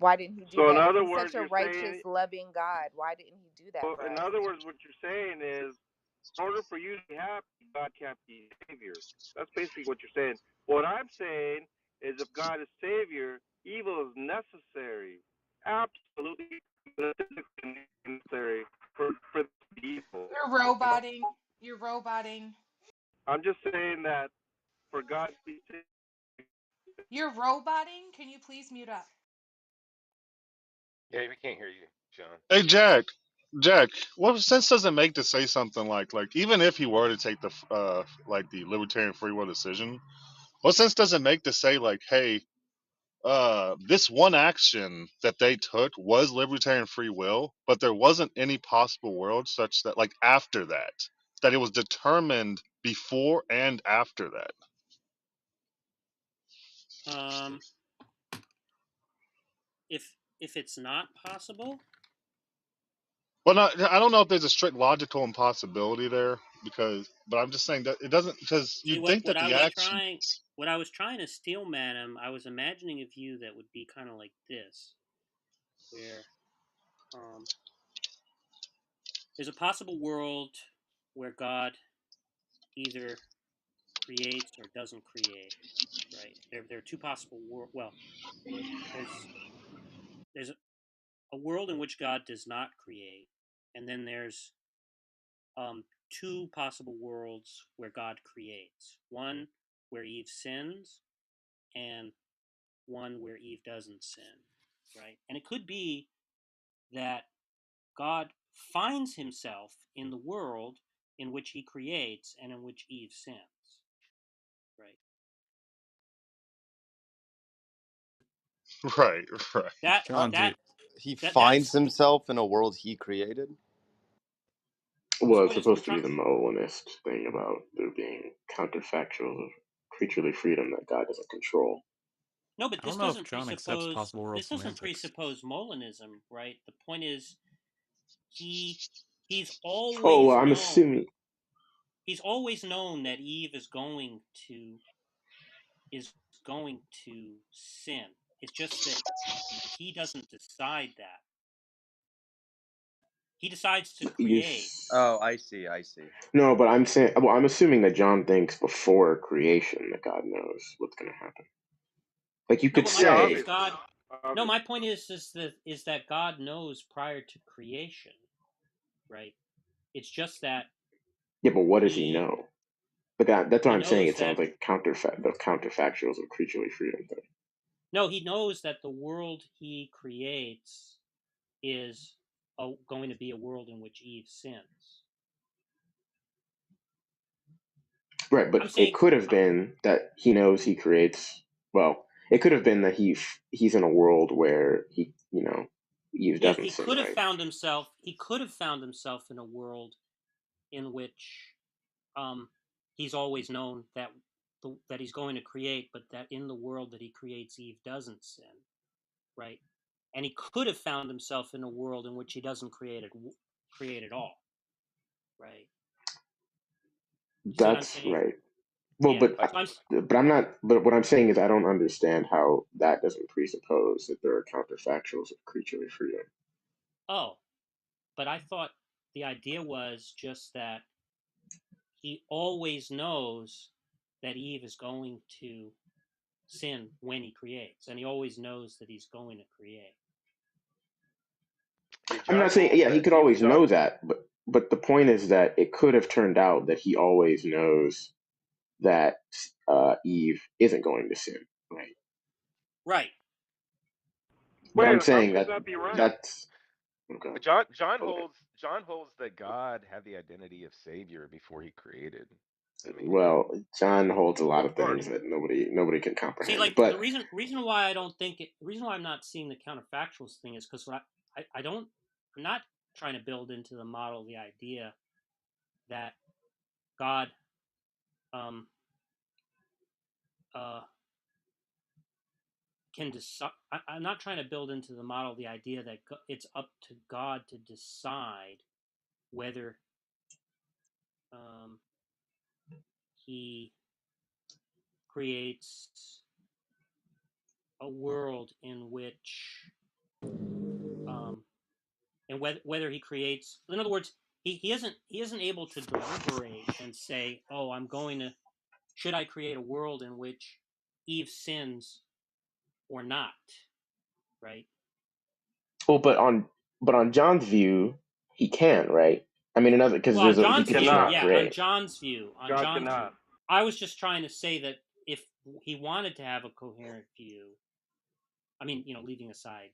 Why didn't he do So in that? If other he's words, such a you're righteous, saying, loving God, why didn't he do that well, for in us? other words, what you're saying is, in order for you to be happy, God can't be Savior. That's basically what you're saying. What I'm saying is, if God is Savior, evil is necessary, absolutely necessary for evil. You're roboting. You're roboting. I'm just saying that for God to be Savior. You're roboting. Can you please mute up? Yeah, we can't hear you, John. Hey, Jack, what sense does it make to say something like even if he were to take the like the libertarian free will decision, what sense does it make to say like, hey, this one action that they took was libertarian free will, but there wasn't any possible world such that like after that it was determined before and after that. Um, if it's not possible, Well, not, I don't know if there's a strict logical impossibility there but I'm just saying that it doesn't because see you'd think that the action. what I was trying to steel man him. I was imagining a view that would be kind of like this, where um, there's a possible world where God either creates or doesn't create. Right? There are two possible worlds. Well, there's there's a world in which God does not create, and then there's two possible worlds where God creates. One where Eve sins, and one where Eve doesn't sin. Right? And it could be that God finds himself in the world in which he creates and in which Eve sins. Right? Right, right. That John, that he finds that's himself in a world he created. that's Well, the it's point is we're supposed to trying. be the Molinist thing about there being counterfactuals of creaturely freedom that God doesn't control. No, but I don't know if John accepts possible world this doesn't semantics. presuppose Molinism, right? The point is he he's Oh, well, always I'm known assuming. that Eve is is going to sin. It's just that he doesn't decide that. He decides to You create. Oh, I see. No, but I'm saying. Well, I'm assuming that John thinks before creation that God knows what's going to happen. Like you No, could but my point is say, Obviously. God. No, my point is that God knows prior to creation, right? It's just that yeah, but what does he he know? But that's what he I'm saying. knows It sounds that like the counterfactuals of creaturely freedom thing. no, he knows that the world he creates is going to be a world in which Eve sins. Right, I'm but it saying could have been that he knows he creates. Well, it could have been that he's in a world where Eve yeah, doesn't sin, right? he could have found himself in a world in which he's always known that he's going to create, but that in the world that he creates, Eve doesn't sin, right? And he could have found himself in a world in which he doesn't create at all, right? You see what I'm That's saying? right. Well, Yeah. but So I'm I'm not. But what I'm saying is, I don't understand how that doesn't presuppose that there are counterfactuals of creaturely freedom. oh, but I thought the idea was just that he always knows that Eve is going to sin when he creates, and he always knows that he's going to create. Did I'm John not saying, hold yeah, he that? could Did always John? know that, but the point is that it could have turned out that he always knows that Eve isn't going to sin, right? Right. But Wait, I'm how saying could that that be right? that's okay. But John Okay. holds that God had the identity of Savior before He created. I mean, Well, John holds a lot Of of course. things that nobody can See, comprehend. like the But reason why I don't think the reason why I'm not seeing the counterfactuals thing is because I don't I'm not trying to build into the model the idea that God um uh can decide. I'm not trying to build into the model the idea that it's up to God to decide whether um, He creates a world in which whether he creates. In other words, he isn't able to deliberate and say, "Oh, should I create a world in which Eve sins or not?" Right? Well, but on John's view, he can, right? I mean, another because Well, on he John's could just view, not cannot. yeah, on create. John's view, God cannot. I was just trying to say that if he wanted to have a coherent view, I mean, leaving aside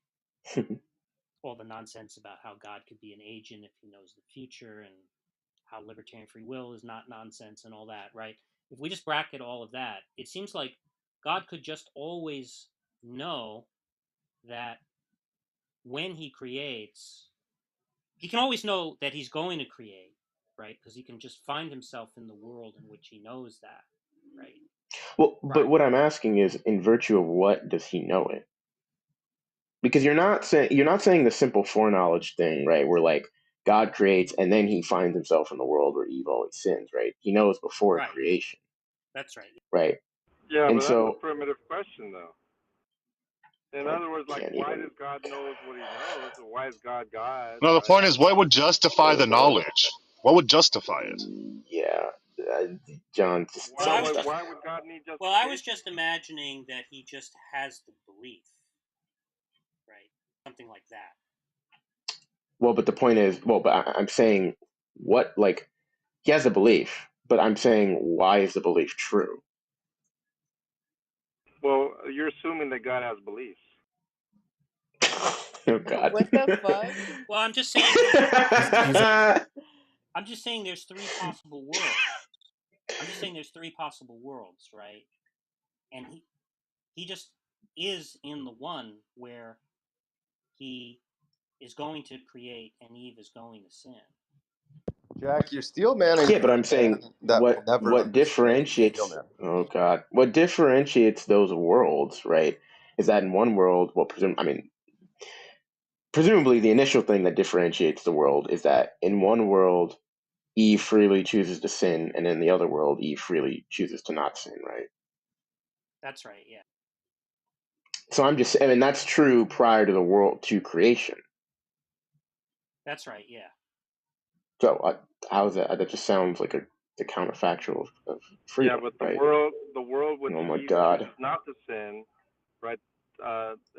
all the nonsense about how God could be an agent if he knows the future and how libertarian free will is not nonsense and all that, right? If we just bracket all of that, it seems like God could just always know that when he creates, he can always know that he's going to create, right? Because he can just find himself in the world in which he knows that, right? Well, but what I'm asking is, in virtue of what does he know it? Because you're not saying the simple foreknowledge thing, right? Where like God creates and then he finds himself in the world where Eve always sins, right? He knows before Right. creation, That's right. right? Yeah, And but that's so, a primitive question, though. In I other words, like, can't why even. does God knows what he knows? Or why is God God, No, the right? point is, what would justify the knowledge? What would justify it? Yeah, John, just Well, Why, I John, was stop. why would God need well, I was justification? just imagining that he just has the belief, right? Something like that. Well, but the point is, but I'm saying what like he has a belief, but I'm saying why is the belief true? Well, you're assuming that God has beliefs. Oh God. What the fuck? Well, I'm just saying there's three possible worlds. I'm just saying there's three possible worlds, right? And he just is in the one where he is going to create and Eve is going to sin. Jack, you're steel manning Yeah, but for I'm a man saying that will never what understand steel differentiates man. oh God, what differentiates those worlds, right? Is that in one world, well, presumably the initial thing that differentiates the world is that in one world Eve freely chooses to sin, and in the other world Eve freely chooses to not sin, right? That's right, yeah. So I mean, that's true prior to the world to creation. That's right, yeah. So how's that? That just sounds like the counterfactual of Yeah, freedom, but right? the world which Oh my Eve God. chooses not to sin, right,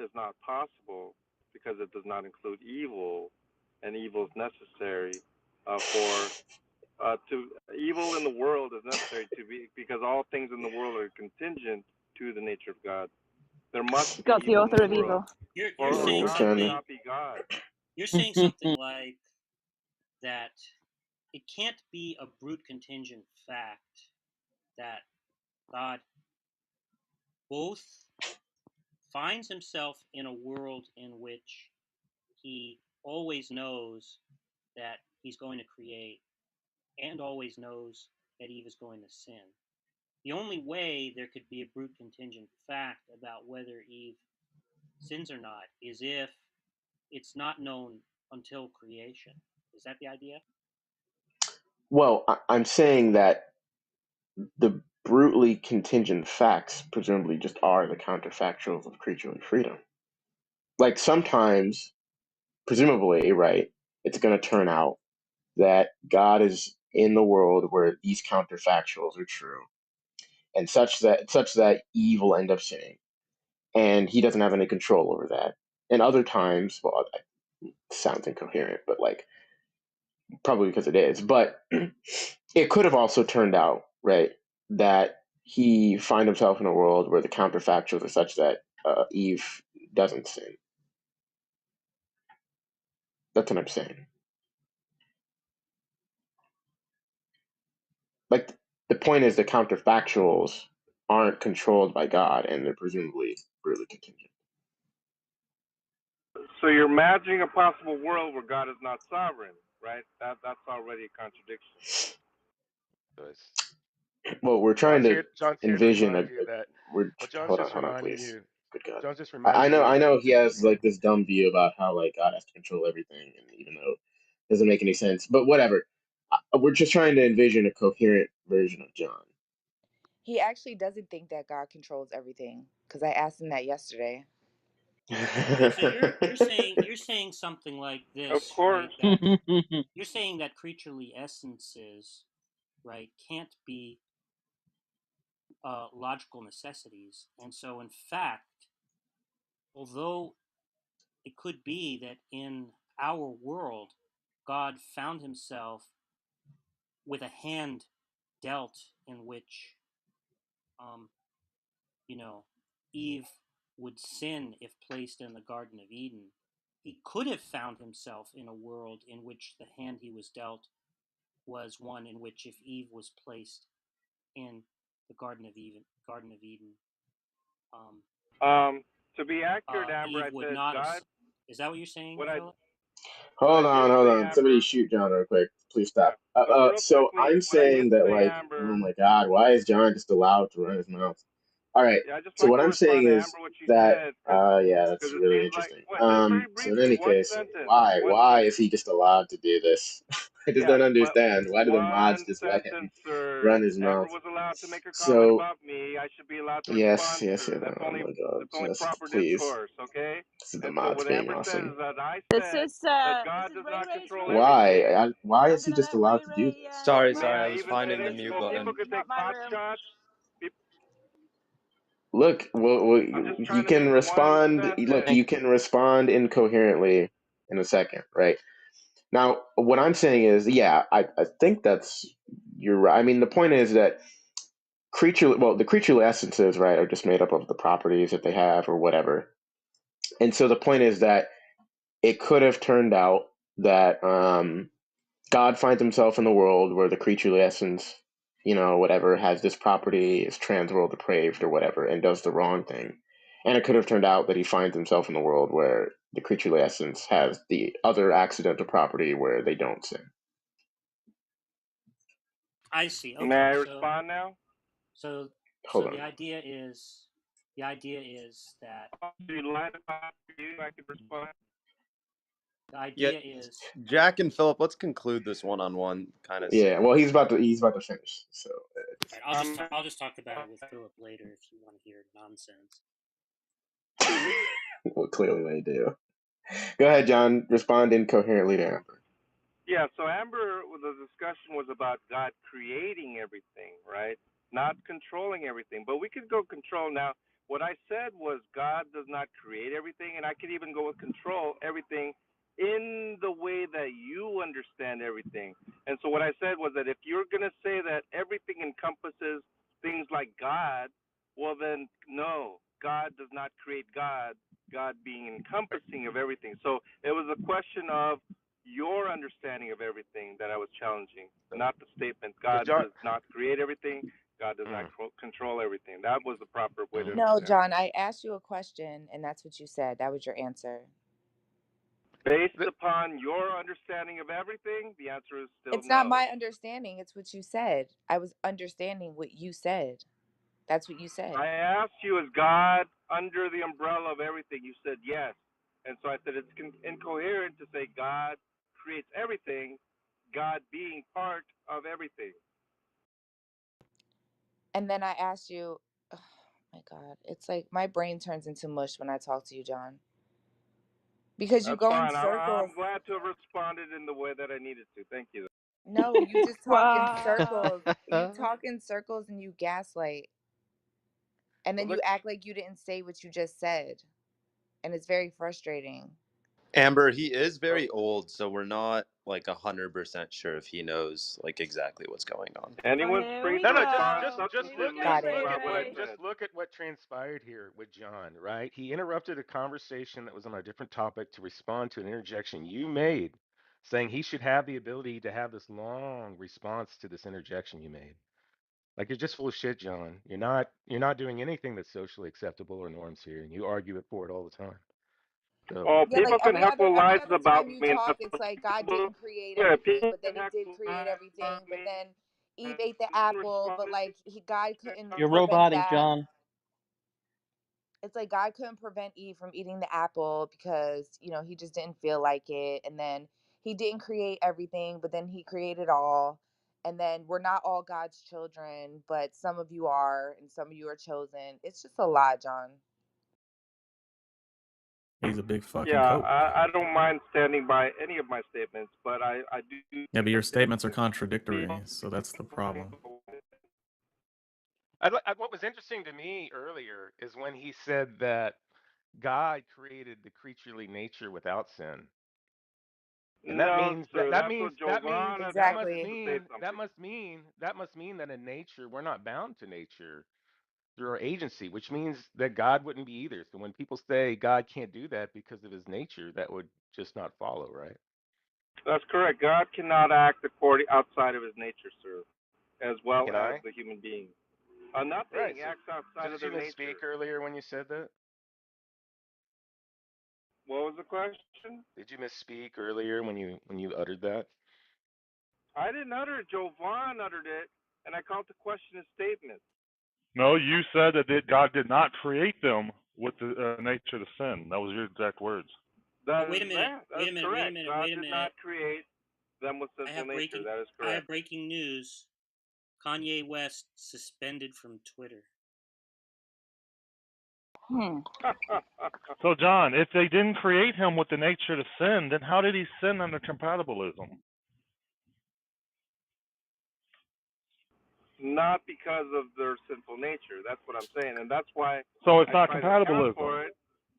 is not possible because it does not include evil, and evil is necessary for to evil in the world is necessary to be because all things in the world are contingent to the nature of God. There must be God's the evil in author the of world, evil. You're or saying We're God would trying to. something. not be God. You're saying something like that. It can't be a brute contingent fact that God both finds himself in a world in which he always knows that he's going to create and always knows that Eve is going to sin. The only way there could be a brute contingent fact about whether Eve sins or not is if it's not known until creation. Is that the idea? Well, I'm saying that the brutally contingent facts presumably just are the counterfactuals of creaturely freedom. Like sometimes, presumably, right, it's going to turn out that God is in the world where these counterfactuals are true, and such that Eve will end up sinning, and he doesn't have any control over that. And other times, well, it sounds incoherent, but like probably because it is, but it could have also turned out, right, that he find himself in a world where the counterfactuals are such that Eve doesn't sin. That's what I'm saying. Like the point is the counterfactuals aren't controlled by God, and they're presumably brutally contingent. So you're imagining a possible world where God is not sovereign, right? That's already a contradiction. So it's, Well, we're trying to John's here to envision remind you that. we're Well, John's hold on, just reminding please. you. Good God. John's just I reminding know, you I that. know he has like this dumb view about how like God has to control everything, and even though it doesn't make any sense, but whatever. We're just trying to envision a coherent version of John. He actually doesn't think that God controls everything because I asked him that yesterday. Okay, so you're saying something like Of this, right? course. That you're saying that creaturely essences, right, can't be logical necessities, and so in fact, although it could be that in our world, God found himself with a hand dealt in which, you know, Eve would sin if placed in the Garden of Eden. He could have found himself in a world in which the hand he was dealt was one in which, if Eve was placed in the Garden of Eden, To be accurate, Amber, Eve I would said not have. God. Is that what you're saying, What I Philip? what I Hold on, did hold say, on. Somebody Amber. shoot John real quick. Please Yeah. stop. Real So quickly, I'm what I did saying that, say, like, oh Amber. my God, why is John just allowed to run his mouth? All right. Yeah, I just So like what to I'm saying respond to is Amber what she that, said, yeah, that's because it really seems like interesting. what, just very So in briefly, any one case, sentence, why, one why is sentence. he just allowed to do this? I just Yeah, don't but understand. Why do the mods one just let him sentence, sir. run his Amber mouth? was allowed to make a comment So about me. I should be allowed to yes, respond to yes, her. yes. Oh my God, That's only just proper please. discourse, okay? This is the And so mods what being Amber said awesome. is that I This said is that this God is does Ray not Ray's control room. everything. Why I'm is he gonna just let allowed Ray to do Ray this? Sorry, May run sorry. I I was his even finding the room. finish? mute Well, people button. It's could not take my pot room. shots. Look, well, I'm just you trying to can make one respond. Look, sentence. you can respond incoherently in a second, right? Now, what I'm saying is, yeah, I think you're right. I mean, the point is that the creaturely essences, right, are just made up of the properties that they have or whatever. And so the point is that it could have turned out that God finds himself in the world where the creaturely essence, whatever, has this property, is transworld depraved or whatever, and does the wrong thing. And it could have turned out that he finds himself in the world where the creaturely essence has the other accidental property where they don't sin. I see. May Okay, I so respond now? so Hold the on. idea is that You line up you, I could respond. the Yeah, idea is Jack and Philip, let's conclude this one-on-one kind of. Yeah, well, he's about to finish. So right, Um, I'll just talk about it with Philip later if you want to hear nonsense. well, clearly they do. Go ahead, John. Respond incoherently to Amber. Yeah, so Amber, the discussion was about God creating everything, right? Not controlling everything. But we could go control now. What I said was God does not create everything, and I could even go with control everything in the way that you understand everything. And so what I said was that if you're going to say that everything encompasses things like God, well then no, God does not create God, God being encompassing of everything. So it was a question of your understanding of everything that I was challenging, not the statement So God John, does not create everything, God does not control everything. That was the proper way to No, understand John, I asked you a question and that's what you said. That was your answer. it. Based upon your understanding of everything, the answer is still It's not no. my understanding. It's what you said. I was understanding what you said. That's what you said. I asked you, is God under the umbrella of everything? You said yes. And so I said it's incoherent to say God creates everything, God being part of everything. And then I asked you, oh my God, it's like my brain turns into mush when I talk to you, John. Because you That's go in fine. circles. I'm glad to have responded in the way that I needed to. Thank you. No, you just talk in Wow. circles. You talk in circles and you gaslight. And but then you look, act like you didn't say what you just said. And it's very frustrating. Amber, he is Oh, very old, so we're not like 100% sure if he knows like exactly what's going on. Oh, anyone's here free we to no, no, respond go. just Here we look, go, Got substantively it. Ray about what I Ray. just said. look at what transpired here with John, right? He interrupted a conversation that was on a different topic to respond to an interjection you made, saying he should have the ability to have this long response to this interjection you made. Like you're just full of shit, John. You're not doing anything that's socially acceptable or norms here, and you argue it for it all the time. So Oh, Yeah, like people can have every lies other about time you me, and talk, that's it's like God acceptable. didn't create Yeah, everything, people but then can he have did create lies everything, about but me, then Eve and ate the I apple, but responded like God to couldn't You're prevent roboting, that. John. It's like God couldn't prevent Eve from eating the apple because, he just didn't feel like it. And then he didn't create everything, but then he created all. And then we're not all God's children, but some of you are, and some of you are chosen. It's just a lot, John. He's a big fucking Yeah, cope. I don't mind standing by any of my statements, but I do Yeah, but your think that statements are the contradictory, so that's the problem. What was interesting to me earlier is when he said that God created the creaturely nature without sin. And that no, means that sir. that That's means what that means Giovanna that just must said Exactly. to say mean that something. must mean that must mean that in nature we're not bound to nature through our agency, which means that God wouldn't be either. So when people say God can't do that because of his nature, that would just not follow, right? That's correct. God cannot act according outside of his nature, sir, as well Can as I? the human being. Right. Nothing acts So outside of did you their nature. misspeak earlier when you said that? What was the question? Did you misspeak earlier when you uttered that? I didn't utter it. Jovan uttered it, and I called the question a statement. No, you said that God did not create them with the nature to sin. That was your exact words. That Wait is a minute. that. That Wait is a minute. Wait a correct. minute. God Wait a did minute. not create them with I sinful have nature. breaking. That is I have correct. breaking news. Kanye West suspended from Twitter. Hmm. So, John, if they didn't create him with the nature to sin, then how did he sin under compatibilism? Not because of their sinful nature. That's what I'm saying, and that's why So it's I not try to account compatibilism. for it.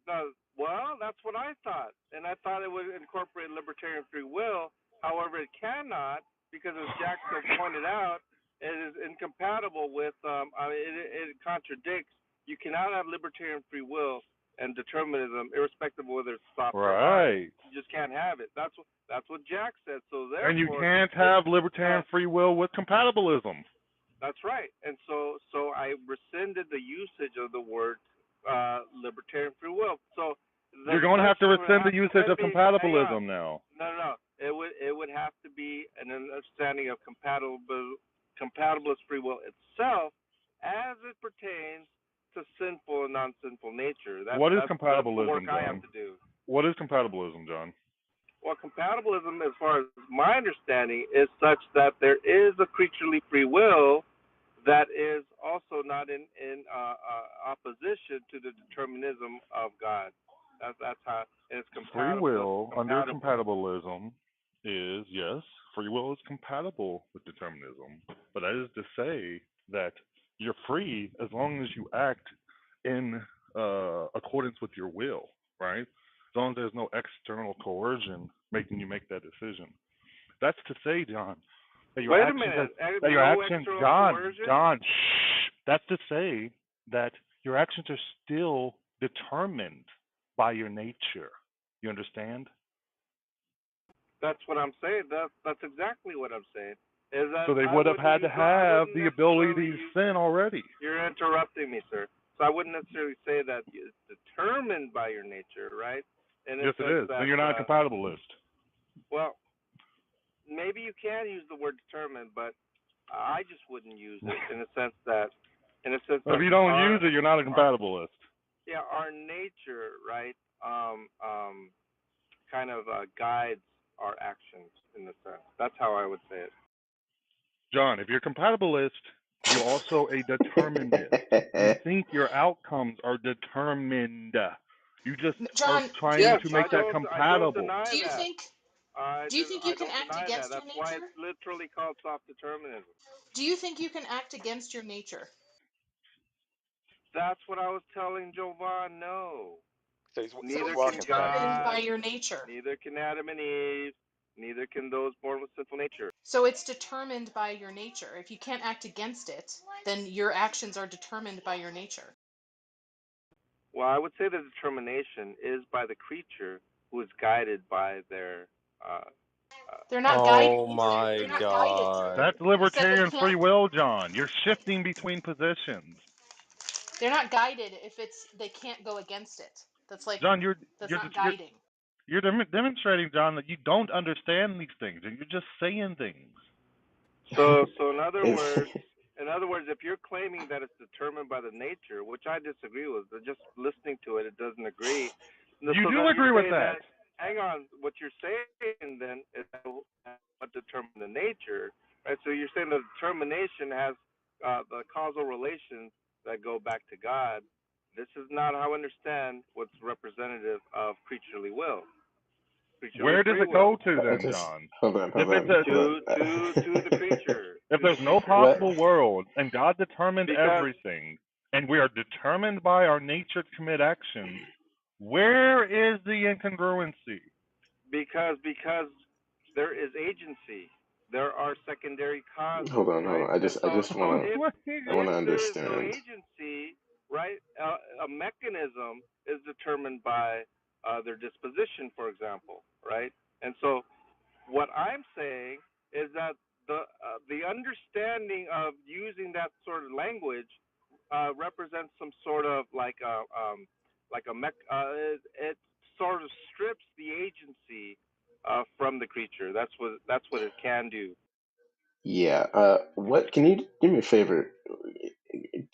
No, well, that's what I thought, and I thought it would incorporate libertarian free will. However, it cannot because, as Jack so pointed out, it is incompatible with. It contradicts. You cannot have libertarian free will and determinism, irrespective of whether it's soft or hard. Right. You just can't have it. That's what Jack said. So And you therefore, can't it, have libertarian free will with compatibilism. that's right. And so I rescinded the usage of the word libertarian free will. So the You're going to have to question would rescind have the to usage then of be, hang on, compatibilism now. no. It would have to be an understanding of compatibilist free will itself as it pertains to sinful and non-sinful nature. What is That's the work compatibilism, I have John? to do. What is compatibilism, John? Well, compatibilism, as far as my understanding, is such that there is a creaturely free will that is also not in opposition to the determinism of God. That's how it's Free will under compatible. compatibilism is, yes, free will is compatible with determinism. But that is to say that you're free as long as you act in accordance with your will, right? As long as there's no external coercion making you make that decision. That's to say, John, that your Wait a actions, minute. that your No actions, external John, coercion. John, shh. That's to say that your actions are still determined by your nature. You understand? That's what I'm saying. That's exactly what I'm saying. Is that So they I would have wouldn't had to use I have wouldn't the ability necessarily to use. sin already. You're interrupting me, sir. So I wouldn't necessarily say that it's determined by your nature, right? In a Yes, it sense is. Then that, you're not a compatibilist. well, maybe you can use the word determined, but I just wouldn't use it in a sense If that you don't our use it, you're not a compatibilist. our nature, right, kind of guides our actions in a sense. That's how I would say it. John, if you're a compatibilist, you're also a determinist. You think your outcomes are determined. You just are John, trying Yes, to I make that don't I don't compatible. deny do you that. think do you think you I can don't act deny that. against your That's why nature? it's literally called soft determinism. Do you think you can act against your nature? That's what I was telling Jovan. No, So He's neither it's can walking back and determined by God, forth. your nature. neither can Adam and Eve, neither can those born with sinful nature. So it's determined by your nature. If you can't act against it, then your actions are determined by your nature. Well, I would say the determination is by the creature who is guided by their. Uh, They're not guided Oh either. my They're not guided. god. That's You said they libertarian can't. free will, John. You're shifting between positions. They're not guided if it's they can't go against it. That's like John, that's not guiding. you're demonstrating, John, that you don't understand these things and you're just saying things. so It's in other words, if you're claiming that it's determined by the nature, which I disagree with, but just listening to it, it doesn't agree. You So do then you're agree with saying that. that. Hang on, what you're saying then is what determines the nature, right? So you're saying the determination has the causal relations that go back to God, This is not how I understand what's representative of creaturely will, creaturely Where does free it go will. to I then, just John? hold on, If hold it's on, a hold on. To the creature, if to the there's no creature. What? possible world and God determined Because everything, and we are determined by our nature to commit actions, where is the incongruency? because there is agency. There are secondary causes, Hold right? on. And I so just wanna I if wanna there is no understand. agency, right, a mechanism is determined by their disposition, for example, right? And so what I'm saying is that the understanding of using that sort of language represents some sort of like a mech. It sort of strips the agency from the creature. That's what it can do. Yeah. What can you do me a favor?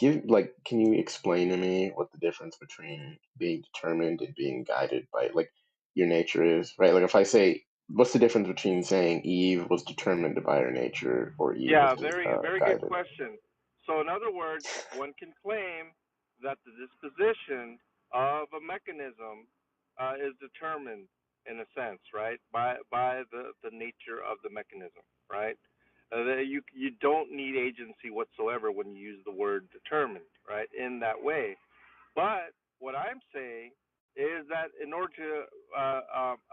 Can you explain to me what the difference between being determined and being guided by like your nature is, right? Like if I say, what's the difference between saying Eve was determined by her nature or Eve was Yeah, very good guided? question. So in other words, one can claim that the disposition of a mechanism is determined in a sense, right, by the nature of the mechanism, right? You don't need agency whatsoever when you use the word determined, right, in that way. But what I'm saying is that in order to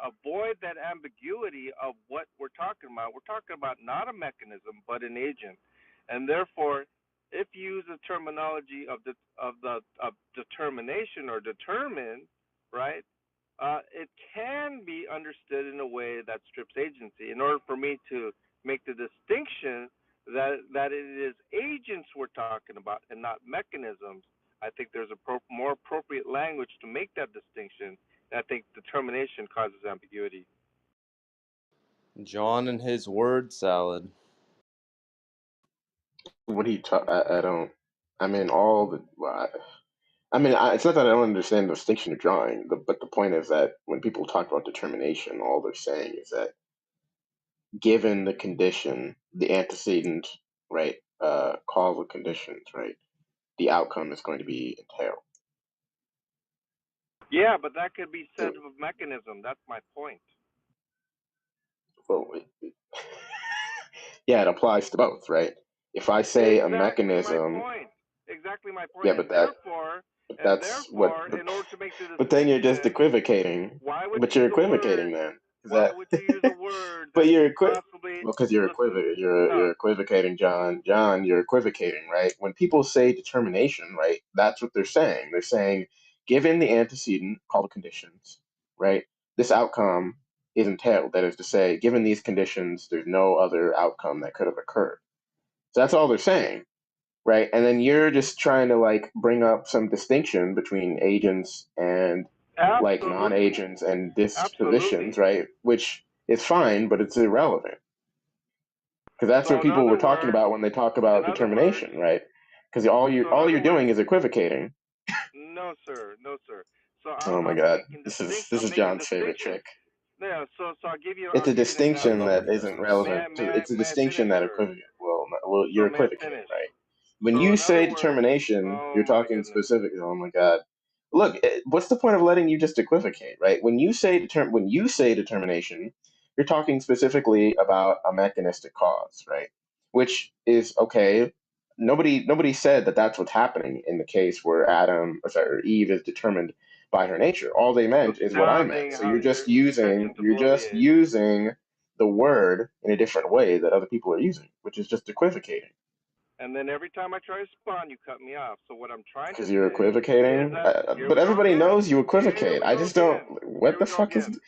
avoid that ambiguity of what we're talking about not a mechanism but an agent, and therefore, if you use the terminology of determination or determine, right, it can be understood in a way that strips agency. In order for me to make the distinction that it is agents we're talking about and not mechanisms, I think there's a more appropriate language to make that distinction. And I think determination causes ambiguity. John and his word salad. What do you talk? I don't. I mean, all the. Well, it's not that I don't understand the distinction you're drawing, but the point is that when people talk about determination, all they're saying is that given the condition, the antecedent, right, causal conditions, right, the outcome is going to be entailed. Yeah, but that could be So, said of a mechanism. That's my point. well, yeah, it applies to both, right? If I say a Exactly my mechanism, point. Exactly my point. yeah, And but that's what. therefore, in order to make the But then you're just distinction, equivocating. why would But you you're use a word? equivocating then. Is Why that? would you use a word But that you're could possibly because you're listen? No, you're equivocating, John. John, you're equivocating, right? When people say determination, right, that's what they're saying. They're saying, given the antecedent called conditions, right, this outcome is entailed. That is to say, given these conditions, there's no other outcome that could have occurred. So that's all they're saying, right? And then you're just trying to like bring up some distinction between agents and like absolutely, non-agents and dispositions, absolutely. right? Which is fine, but it's irrelevant because that's what So people were talking about when they talk in about other words, determination, right? Because all you so in all other you're words, doing is equivocating. no, sir, no, sir. So Oh my God, this I'm is making John's favorite distinction. trick. Yeah. So It's I'll a give you an I distinction example. love that when isn't John does that. relevant to. It's a May I distinction finish, that sir? equivocates. Well, So you're may I equivocating, finish? right? When So you in other say words, determination, oh you're my talking goodness. specific. Oh my God, look, what's the point of letting you just equivocate, right? When you say determination, you're talking specifically about a mechanistic cause, right? Which is okay. Nobody said that that's what's happening in the case where or Eve is determined by her nature. All they meant is what I meant. Astounding So how you're stretching to you're just bloviate. using the word in a different way that other people are using, which is just equivocating. And then every time I try to respond, you cut me off. So what I'm trying to Because you're say is equivocating. that here But we go everybody again. knows you Here equivocate. we I go just don't. again. Here What we the go fuck is? again.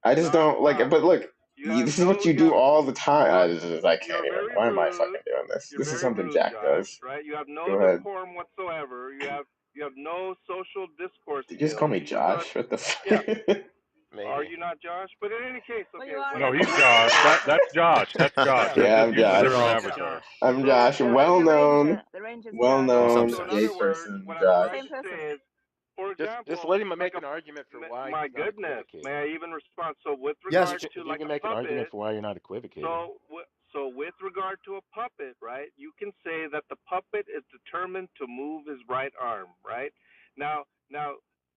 I just don't like it. Nonstop. But look, You have this is what you you have do all the time. look. I can't You're even. very Why am I rude. fucking doing this? You're This is very something rude, Jack Josh. does. Right? You have Go no ahead. decorum whatsoever. You have no social discourse Did you just call skills. me You just start. Josh? What the? Yeah. Are Maybe. you not Josh? But in any case, Well, okay. you are What No, I'm now. he's trying to Josh. say, That's Josh. That's Josh. yeah. They Yeah, just I'm use a Josh. different It's Yeah. avatar. Josh. I'm So Josh. what I'm Well The known, ranger. The ranger's well Josh. I'm known so in gay other sorry. words, person, what I'm Josh. trying Same to person. say is, for Just example, let him like make an argument for why my he's not goodness, may equivocating. I even respond? So with Yes. regard to You like can a make an argument puppet, for why you're not equivocating. so with regard to a puppet, right? You can say that the puppet is determined to move his right arm, right? Now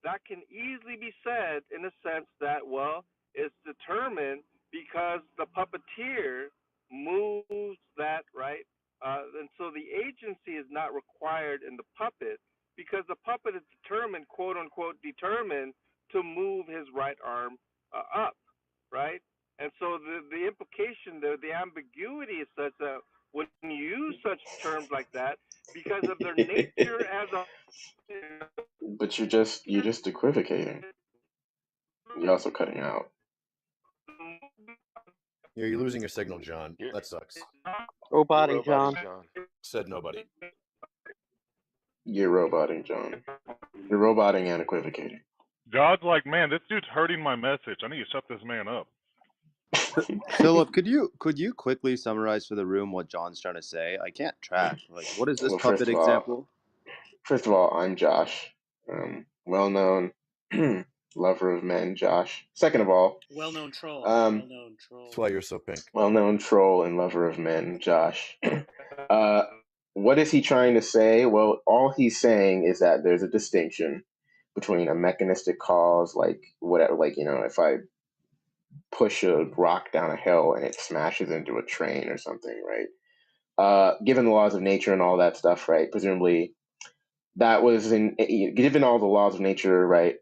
that can easily be said in the sense that, well, it's determined because the puppeteer moves that, right? And so the agency is not required in the puppet because the puppet is determined, quote unquote, determined to move his right arm up, right? And so the implication, the ambiguity is such that when you use such terms like that, because of their nature as a But you're just equivocating. You're also cutting out. Yeah, you're losing your signal, John. You're That sucks. Roboting roboting, John. John. Said nobody. You're roboting, John. You're roboting and equivocating. God's like, man, this dude's hurting my message. I need to shut this man up. Philip, could you quickly summarize for the room what John's trying to say? I can't track. Like, what is this Well, puppet example? first of all, I'm Josh, well-known lover of men, Josh. Second of all, Well-known troll. Well-known troll. That's why you're so pink. well-known troll and lover of men, Josh. What is he trying to say? Well, all he's saying is that there's a distinction between a mechanistic cause, like whatever, like, if I push a rock down a hill and it smashes into a train or something, right? Given the laws of nature and all that stuff, right? Presumably, that was given all the laws of nature, right?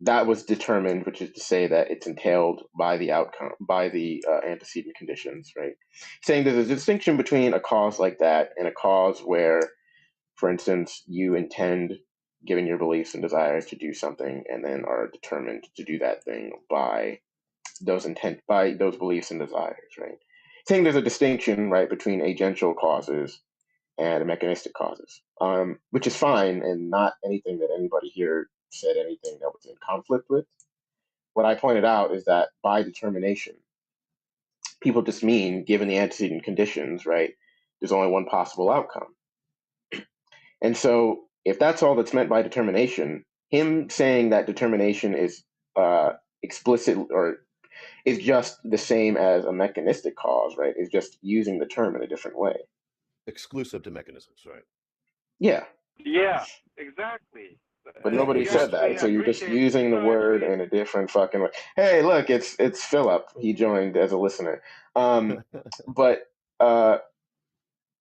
That was determined, which is to say that it's entailed by the outcome, by the antecedent conditions, right? Saying there's a distinction between a cause like that and a cause where, for instance, you intend, given your beliefs and desires, to do something, and then are determined to do that thing by by those beliefs and desires, right? Saying there's a distinction, right, between agential causes and mechanistic causes, which is fine and not anything that anybody here said anything that was in conflict with. What I pointed out is that by determination, people just mean, given the antecedent conditions, right, there's only one possible outcome. And so if that's all that's meant by determination, him saying that determination is explicit or is just the same as a mechanistic cause, right, is just using the term in a different way. Exclusive to mechanisms, right? Yeah. Yeah, exactly. But And nobody you said that, actually so you're just appreciate. using the So word actually, in a different fucking way. Hey, look, it's Philip. He joined as a listener. But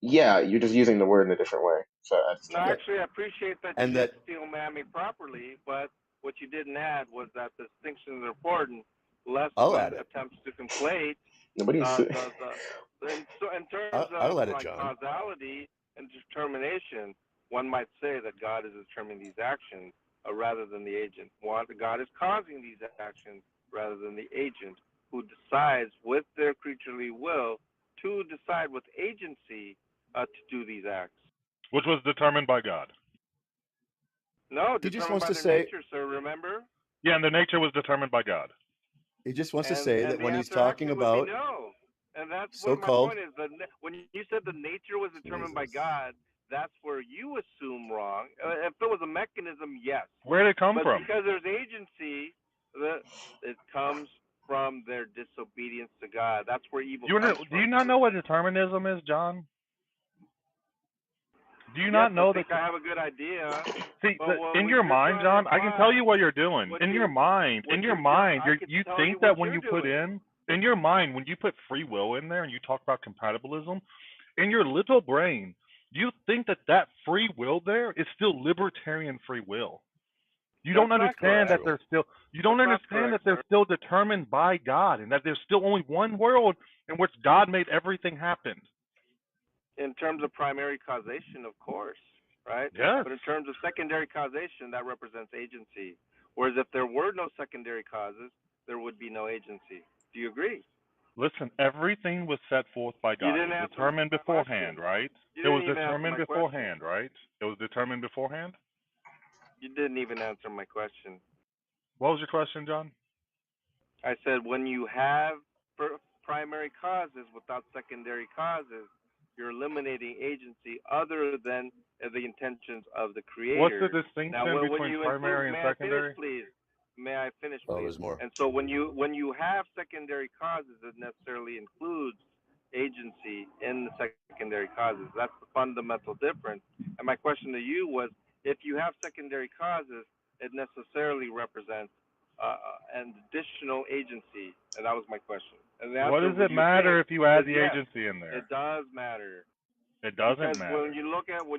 yeah, you're just using the word in a different way. So I just no, don't Yeah. get it. actually, I appreciate that you And did that steel man me properly, but what you didn't add was that the distinctions are important, lest I'll one add it. attempts to conflate Nobody's. in terms of I'll add it, like John. causality and determination. One might say that God is determining these actions rather than the agent. God is causing these actions rather than the agent, who decides with their creaturely will to decide with agency to do these acts. Which was determined by God. No, He just determined wants by to their say nature, sir, remember? Yeah, and the nature was determined by God. he just wants to And say that the when he's answer talking actually would be about no. And that's what my so-called, point is. When you said the nature was determined by Jesus. God, that's where you assume wrong. If it was a mechanism, yes. Where did it come But from? because there's agency, it comes from their disobedience to God. That's where evil comes Do you from. not know what determinism is, John? Do you Yes, not I know that? think I have a good idea. See, But in what your you're mind, trying to John, I can tell imply, you what you're doing. what In your you're, mind, what you're, I can you tell you think what that when you're you put doing. in your mind, when you put free will in there and you talk about compatibilism, in your little brain, you think that that free will there is still libertarian free will. You don't That's not understand that correct. True. they're still. You don't That's not understand correct, that sir. they're still determined by God, and that there's still only one world in which God made everything happen. In terms of primary causation, of course, right? Yes. But in terms of secondary causation, that represents agency. Whereas if there were no secondary causes, there would be no agency. Do you agree? Listen, everything was set forth by You God. It didn't was answer determined my beforehand, question. right? You It was didn't even answer determined my question. beforehand, right? It was determined beforehand. You didn't even answer my question. What was your question, John? I said when you have primary causes without secondary causes, you're eliminating agency other than the intentions of the What's the creator. Now, distinction when between you include, primary and may I finish, secondary? please? May I finish, Oh, please? there's more. And so when you have secondary causes, it necessarily includes agency in the secondary causes. That's the fundamental difference. And my question to you was, if you have secondary causes, it necessarily represents an additional agency, and that was my question. And the What answer does it you're saying matter if you add is the yes, agency in there? it does matter. It doesn't Because matter. when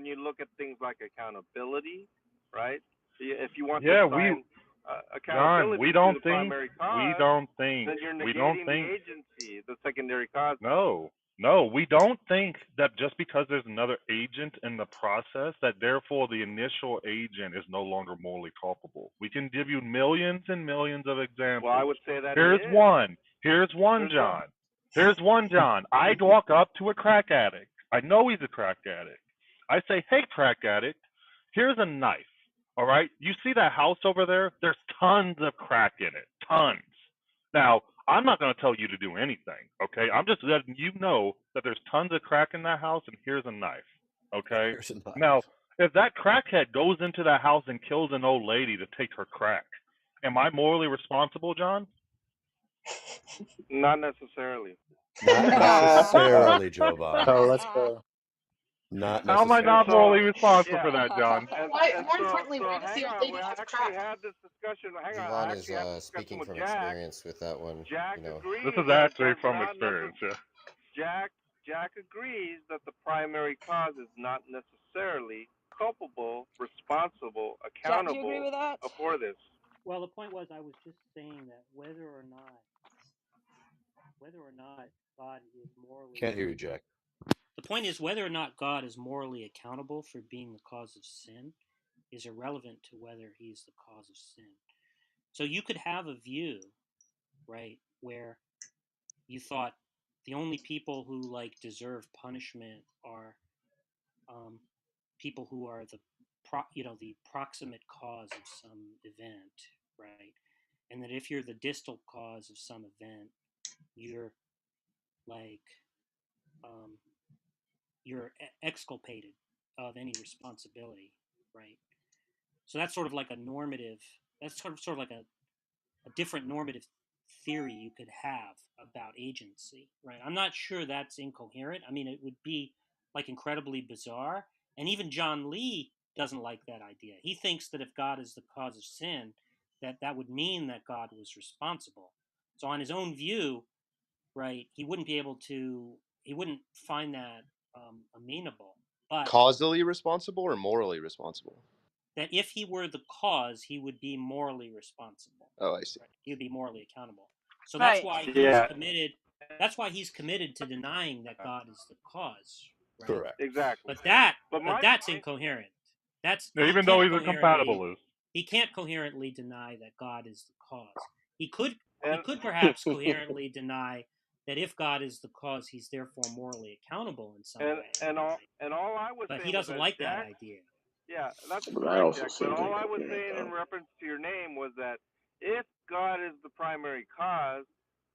you look at things like accountability, right? If you want to Yeah, assign John, accountability to the primary we cause, don't think, then you're we don't negating the think, agency, the secondary cause. no, we don't think that just because there's another agent in the process, that therefore the initial agent is no longer morally culpable. We can give you millions and millions of examples. Well, I would say that he Here's is. one. Here's one, There's John. Here's one, John. I'd walk up to a crack addict. I know he's a crack addict. I say, hey, crack addict, here's a knife. All right? You see that house over there? There's tons of crack in it. Tons. Now, I'm not going to tell you to do anything, okay? I'm just letting you know that there's tons of crack in that house, and here's a knife, okay? Here's a knife. Now, if that crackhead goes into that house and kills an old lady to take her crack, am I morally responsible, John? Not necessarily. Not necessarily, Jovan. So let's go. Not How am I necessarily. not morally responsible for that, John? More importantly, so why does hang the old on. lady We have actually crack? had this discussion. Hang on. Jovan I is actually had this discussion speaking with from Jack. experience with that one. Jack You know, agrees This is that it actually does from not experience, yeah. Jack agrees that the primary cause is not necessarily culpable, responsible, Jack, do you agree accountable with that? for this. Well, the point was, I was just saying that whether or not God is morally Can't hear you, Jack. the point is whether or not God is morally accountable for being the cause of sin is irrelevant to whether he's the cause of sin. So you could have a view, right, where you thought the only people who like deserve punishment are people who are the proximate cause of some event, right? And that if you're the distal cause of some event, you're like you're exculpated of any responsibility, right? So that's sort of like a normative. That's sort of like a different normative theory you could have about agency, right? I'm not sure that's incoherent. I mean, it would be like incredibly bizarre. And even John Lee doesn't like that idea. He thinks that if God is the cause of sin, that would mean that God was responsible. So on his own view, right, he wouldn't find that amenable. But Causally responsible or morally responsible? that if he were the cause, he would be morally responsible. Oh, I see. Right? He would be morally accountable. So Right. that's why he's committed. That's why he's committed to denying that God is the cause. Right? Correct. Exactly. But that's incoherent. Even though he's a compatibilist. He can't coherently deny that God is the cause. He could perhaps coherently deny that if God is the cause, he's therefore morally accountable in some way. And all I was but saying he doesn't was like Jack, that idea. Yeah, that's But I correct, also Jack. say But it's all I was incoherent, saying in though. reference to your name was that if God is the primary cause,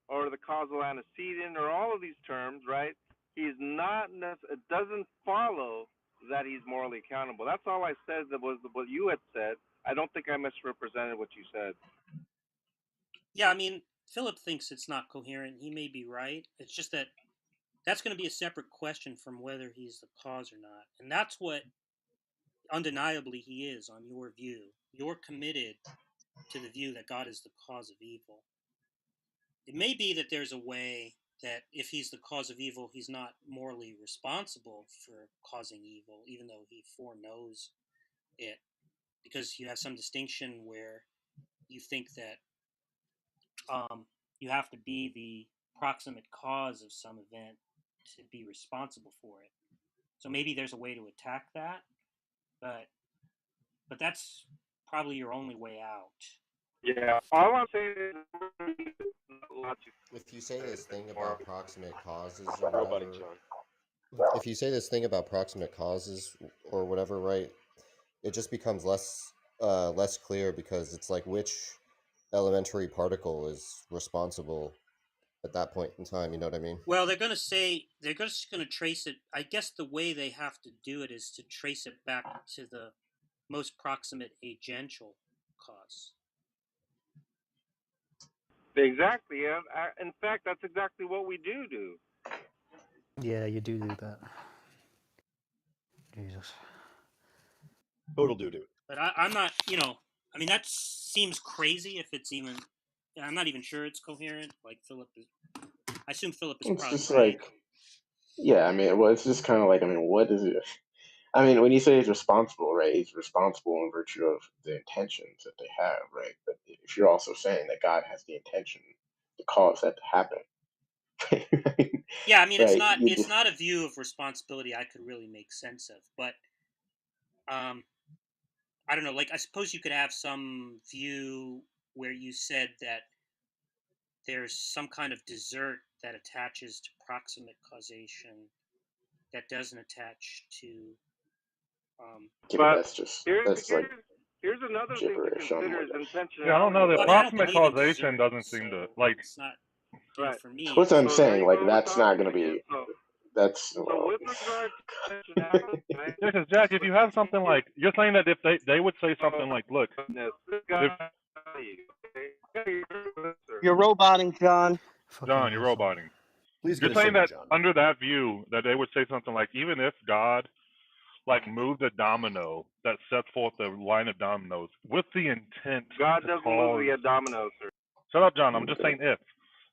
or the causal antecedent, or all of these terms, right? He's not. It doesn't follow that he's morally accountable. That's all I said. That was what you had said. I don't think I misrepresented what you said. Yeah, I mean, Philip thinks it's not coherent. He may be right. It's just that that's going to be a separate question from whether he's the cause or not. And that's what undeniably he is on your view. You're committed to the view that God is the cause of evil. It may be that there's a way that if he's the cause of evil, he's not morally responsible for causing evil, even though he foreknows it. Because you have some distinction where you think that you have to be the proximate cause of some event to be responsible for it. So maybe there's a way to attack that, but that's probably your only way out. Yeah, all I'm saying is if you say this thing about proximate causes or whatever, if you say this thing about proximate causes or whatever, right, it just becomes less clear because it's like which elementary particle is responsible at that point in time. You know what I mean? Well, they're just going to trace it. I guess the way they have to do it is to trace it back to the most proximate agential cause. Exactly. In fact, that's exactly what we do. Yeah, you do that. Jesus. Total doo-doo. But I'm not, I mean, that seems crazy if it's even. I'm not even sure it's coherent. Like Philip is, I assume Philip is It's probably just right. like, yeah, I mean, well, it's just kind of like, I mean, what is it? I mean, when you say he's responsible, right, he's responsible in virtue of the intentions that they have, right? But if you're also saying that God has the intention to cause that to happen, Yeah, I mean, right, you it's just, not a view of responsibility I could really make sense of, but I don't know. Like, I suppose you could have some view where you said that there's some kind of desert that attaches to proximate causation that doesn't attach to. yeah, but But here, that's like here's another thing to gibberish on consider like is Yeah, I don't know. intentionality, The Well, I mean, I though. don't proximate believe in causation desert, doesn't seem to so like. it's not. Right. For me, what's I'm So there saying, you like go with that's not something gonna again. be that's So well, with regard to intentionality, right? Yeah, because Jack, if you have something like you're saying that if they would say Oh, something like, look, goodness, this if guy, okay? You're roboting, John. John, Fucking you're asshole. roboting. Please You're get a saying signal, that John. under that view that they would say something like, even if God like moved a domino that sets forth the line of dominoes with the intent God to doesn't move cause. the dominoes, sir. Shut up, John. I'm just saying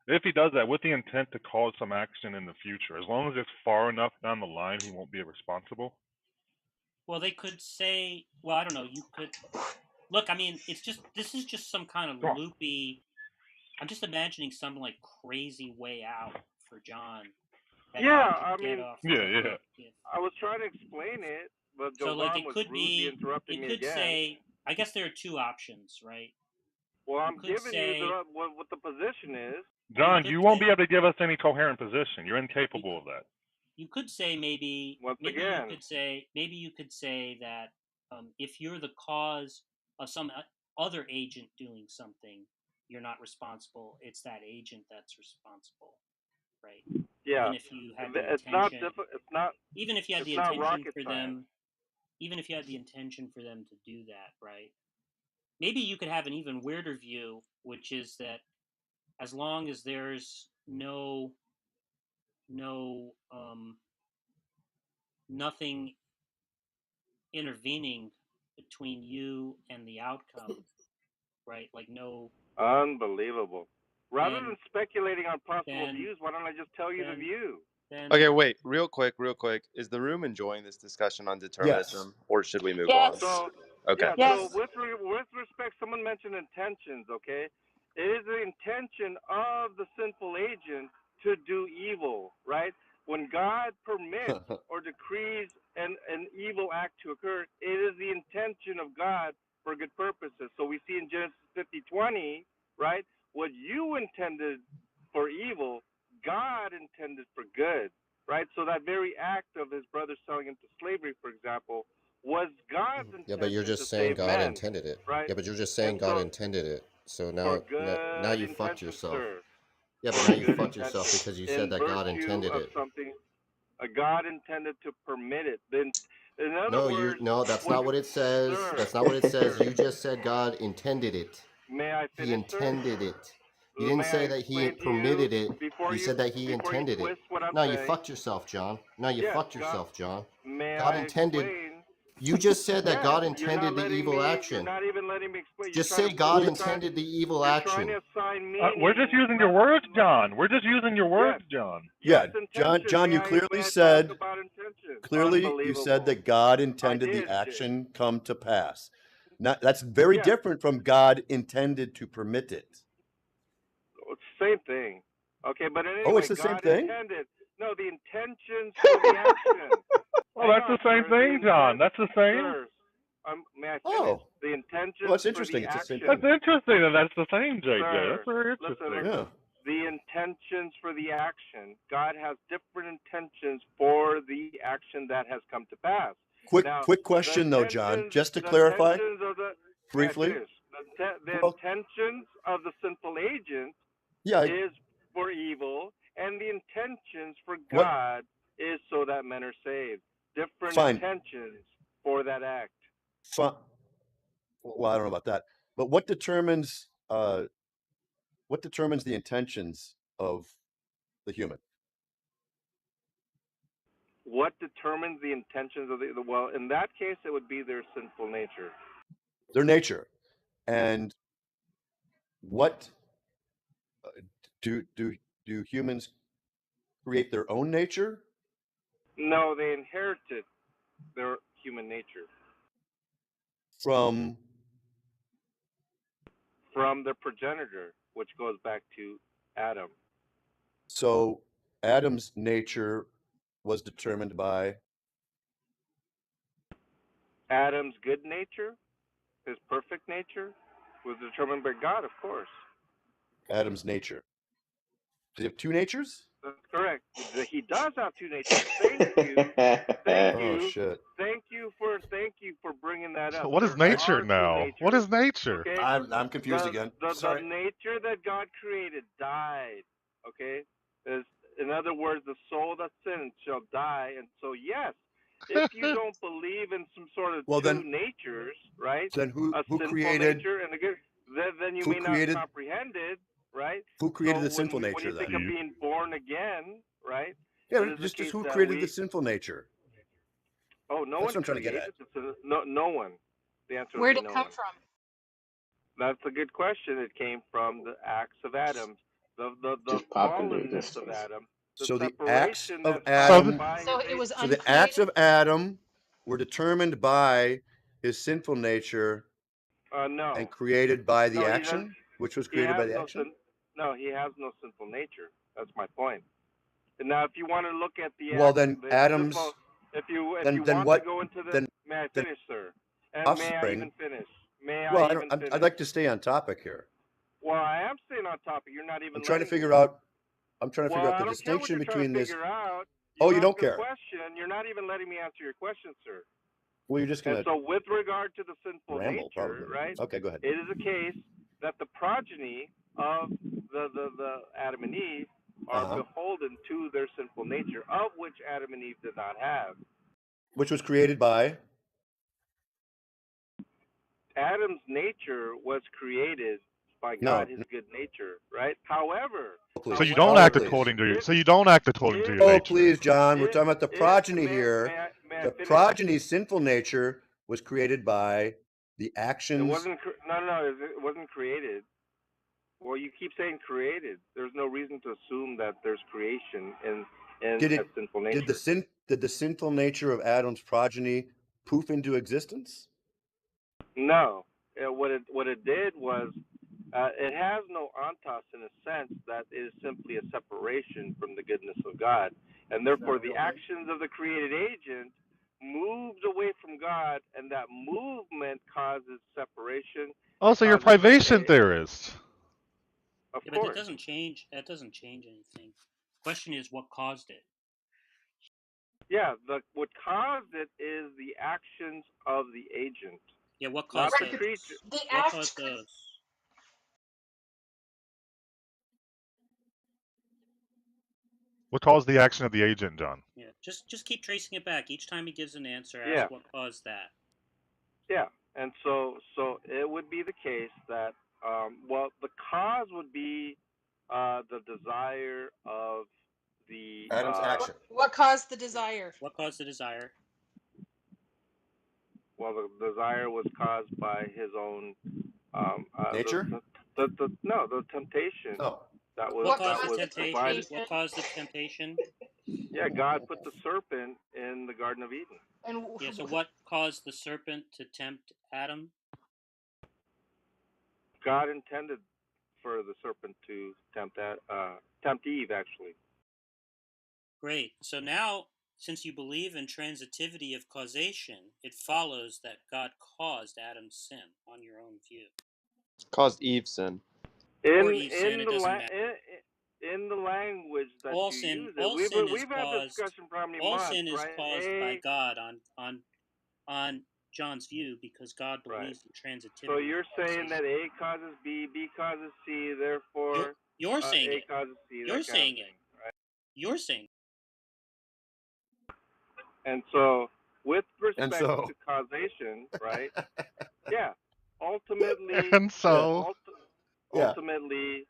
if he does that with the intent to cause some action in the future, as long as it's far enough down the line, he won't be responsible. well, they could say, well, I don't know. You could look. I mean, this is just some kind of Come on. loopy. I'm just imagining some like crazy way out for John that Yeah, God could I get mean, off the Yeah. hook if. I was trying to explain it, but So like Jovan it was could rudely be, interrupting it me could again. say. I guess there are two options, right? Well, You I'm could giving you say what the position is. John, could you won't say be able to give us any coherent position. You're you incapable could, of that. you could say Once maybe again, you could say that if you're the cause of some other agent doing something, you're not responsible. It's that agent that's responsible, right? yeah, Even if you had the it's not intention, even if you had it's the not intention rocket for science. them, even if you had the intention for them to do that, right? Maybe you could have an even weirder view, which is that as long as there's no nothing intervening between you and the outcome, right? Like no, Unbelievable. Rather then than speculating on possible then views, why don't I just tell you the then view? then Okay, wait, real quick. Is the room enjoying this discussion on Yes. determinism, or should we move on? Yes. So, Okay. yeah, Yes. so with respect, someone mentioned intentions, okay? It is the intention of the sinful agent to do evil, right? When God permits or decrees an evil act to occur, it is the intention of God for good purposes. So we see in Genesis 50:20, right? What you intended for evil, God intended for good, right? So that very act of his brother selling him to slavery, for example, was God's Yeah, but you're intention to just saying save God men, intended it. right? Yeah, but you're just And saying God so, intended it. So for now good you fucked intentions, yourself. sir, Yeah, but now for you good fucked intentions, yourself because you said in that God virtue intended of it. something, God intended to permit it. Then, in other words, No, that's what, not what it says. sir, That's not what it says. sir, You just said God intended it. may I He finish, sir? intended it. You didn't May I say that he explain to you permitted it. You said that he before you intended it. twist what I'm No, you saying? fucked yourself, John. No, you Yes, fucked God. yourself, John. May God I intended. explain? You just said that Yes, God intended the evil you're action. not even letting me explain. Just say God intended the evil You're trying action. to assign We're just meaning. using your words, John. We're just using your Yes, words, John. yes, Yeah, intention. John, you May clearly I talk said about intention? you said Unbelievable. that God I intended the did. action come to pass. That's very Yes, different from God intended to permit it. it's the same thing. Okay, but Oh, it's anyway, the same God thing? intended. No, the intentions for the action. Well, Hang that's on, the same sir. thing, John. That's the same. Sirs. May I finish? Oh, The well, intentions that's for the interesting. It's the same That's action. thing. interesting that that's the same, JJ. That's Sir, very listen, interesting. Yeah. listen. The intentions for the action. God has different intentions for the action that has come to pass. Now, Quick question though, John, just to clarify of the, may I briefly. finish? The Well, intentions of the sinful agent yeah, is for evil, and the intentions for what God is so that men are saved. Different fine. intentions for that act. Fine. Well, I don't know about that. But what determines the intentions of the human? What determines the intentions of the well? In that case, it would be their sinful nature. Their nature. And what do humans create their own nature? No, they inherited their human nature From their progenitor, which goes back to Adam. So Adam's nature was determined by Adam's good nature, his perfect nature, was determined by God, of course. Adam's nature. Does he have two natures? That's correct. He does have two natures. Thank Oh you, shit! thank you for bringing that up. What is There nature are two now? What natures. is nature? Okay, I'm confused again. the Sorry. nature that God created died. Okay, in other words, the soul that sins shall die. And so, yes, if you don't believe in some sort of two natures, right? Then who A sinful created? nature and a good, then you Who may not created? comprehend it, right? Who created So the sinful when nature you think of then? being born again, right? Yeah, It is the just case who that created the sinful nature? no That's one what I'm trying to get created at. no one. The answer would Where'd be it no come one. from? That's a good question. It came from the acts of Adam, the Just popped into fallenness of existence. Adam, the So the acts separation of that's So, caused Adam. by So his it was So agent. the acts uncreated? of Adam were determined by his sinful nature No, and created by the no, he doesn't. action, which was He created by has the no action. No, he has no sinful nature. That's my point. And now, if you want to look at the Well, act, then the Adam's simple, if you then want to what? go into the, Then may I then finish, sir? And may I offspring. even finish? May I Well, even I'd finish? like to stay on topic here. Well, I am staying on topic. You're not I'm even trying to letting me. figure out. I'm trying to Well, figure out I the don't care what distinction you're trying to between this. figure out. Oh, You you ask don't a care. question. You're not even letting me answer your question, sir. Well, you're just And gonna so, with regard to the sinful ramble, nature, probably. right? Okay, go ahead. It is a case that the progeny of the Adam and Eve are beholden to their sinful nature, of which Adam and Eve did not have. Which was created by. Adam's nature was created by God, No. his good nature, right? However, Please. so you don't act Please. according to your. So you don't act according to your Oh, nature. please, John. We're talking about the progeny may here. I The finish? progeny's sinful nature was created by the actions. It wasn't. No. It wasn't created. Well, you keep saying created. There's no reason to assume that there's creation in a sinful nature. Did the sinful nature of Adam's progeny poof into existence? No. What it did was it has no ontos in a sense that it is simply a separation from the goodness of God, and therefore the actions of the created agent moved away from God, and that movement causes separation. Oh, so you're a privation theorist. Of Yeah, but course. that doesn't change. That doesn't change anything. Question is, what caused it? Yeah, what caused it is the actions of the agent. Yeah, what caused not the creature? The What act caused could. those? What caused the action of the agent, John? Yeah, just keep tracing it back. Each time he gives an answer, Yeah. ask what caused that. Yeah, and so it would be the case that well, the cause would be the desire of the Adam's action. What caused the desire? What caused the desire? Well, the desire was caused by his own Nature? the temptation Oh. that was What caused the provided. temptation? What caused the temptation? Yeah, God put the serpent in the Garden of Eden. And Yeah, so what caused the serpent to tempt Adam? God intended for the serpent to tempt Eve, actually. Great. So now, since you believe in transitivity of causation, it follows that God caused Adam's sin on your own view. Caused Eve's sin. Or Eve's sin, it doesn't matter. In the language that all you sin, use all it, sin we've had caused, discussion for how many all months, sin is right? caused by God on John's view because God believes in transitivity. So you're saying that A causes B, B causes C, therefore you're saying A it. causes C. You're saying thing, it. Right? You're saying. And so, with respect to causation, right? Yeah. Ultimately, and so, ultimately,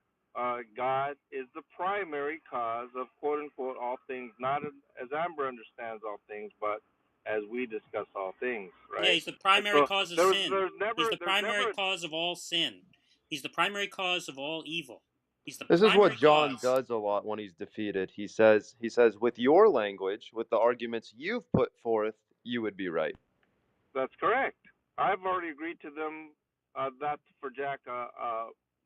God is the primary cause of quote unquote all things, not as Amber understands all things, but as we discuss all things, Yeah, right? he's the And primary so cause of there's sin. there's He's never the there's primary never cause of all sin. He's the primary cause of all evil. He's the This is what primary John cause. does a lot when he's defeated. He says with your language, with the arguments you've put forth, you would be right. That's correct. I've already agreed to them that for Jack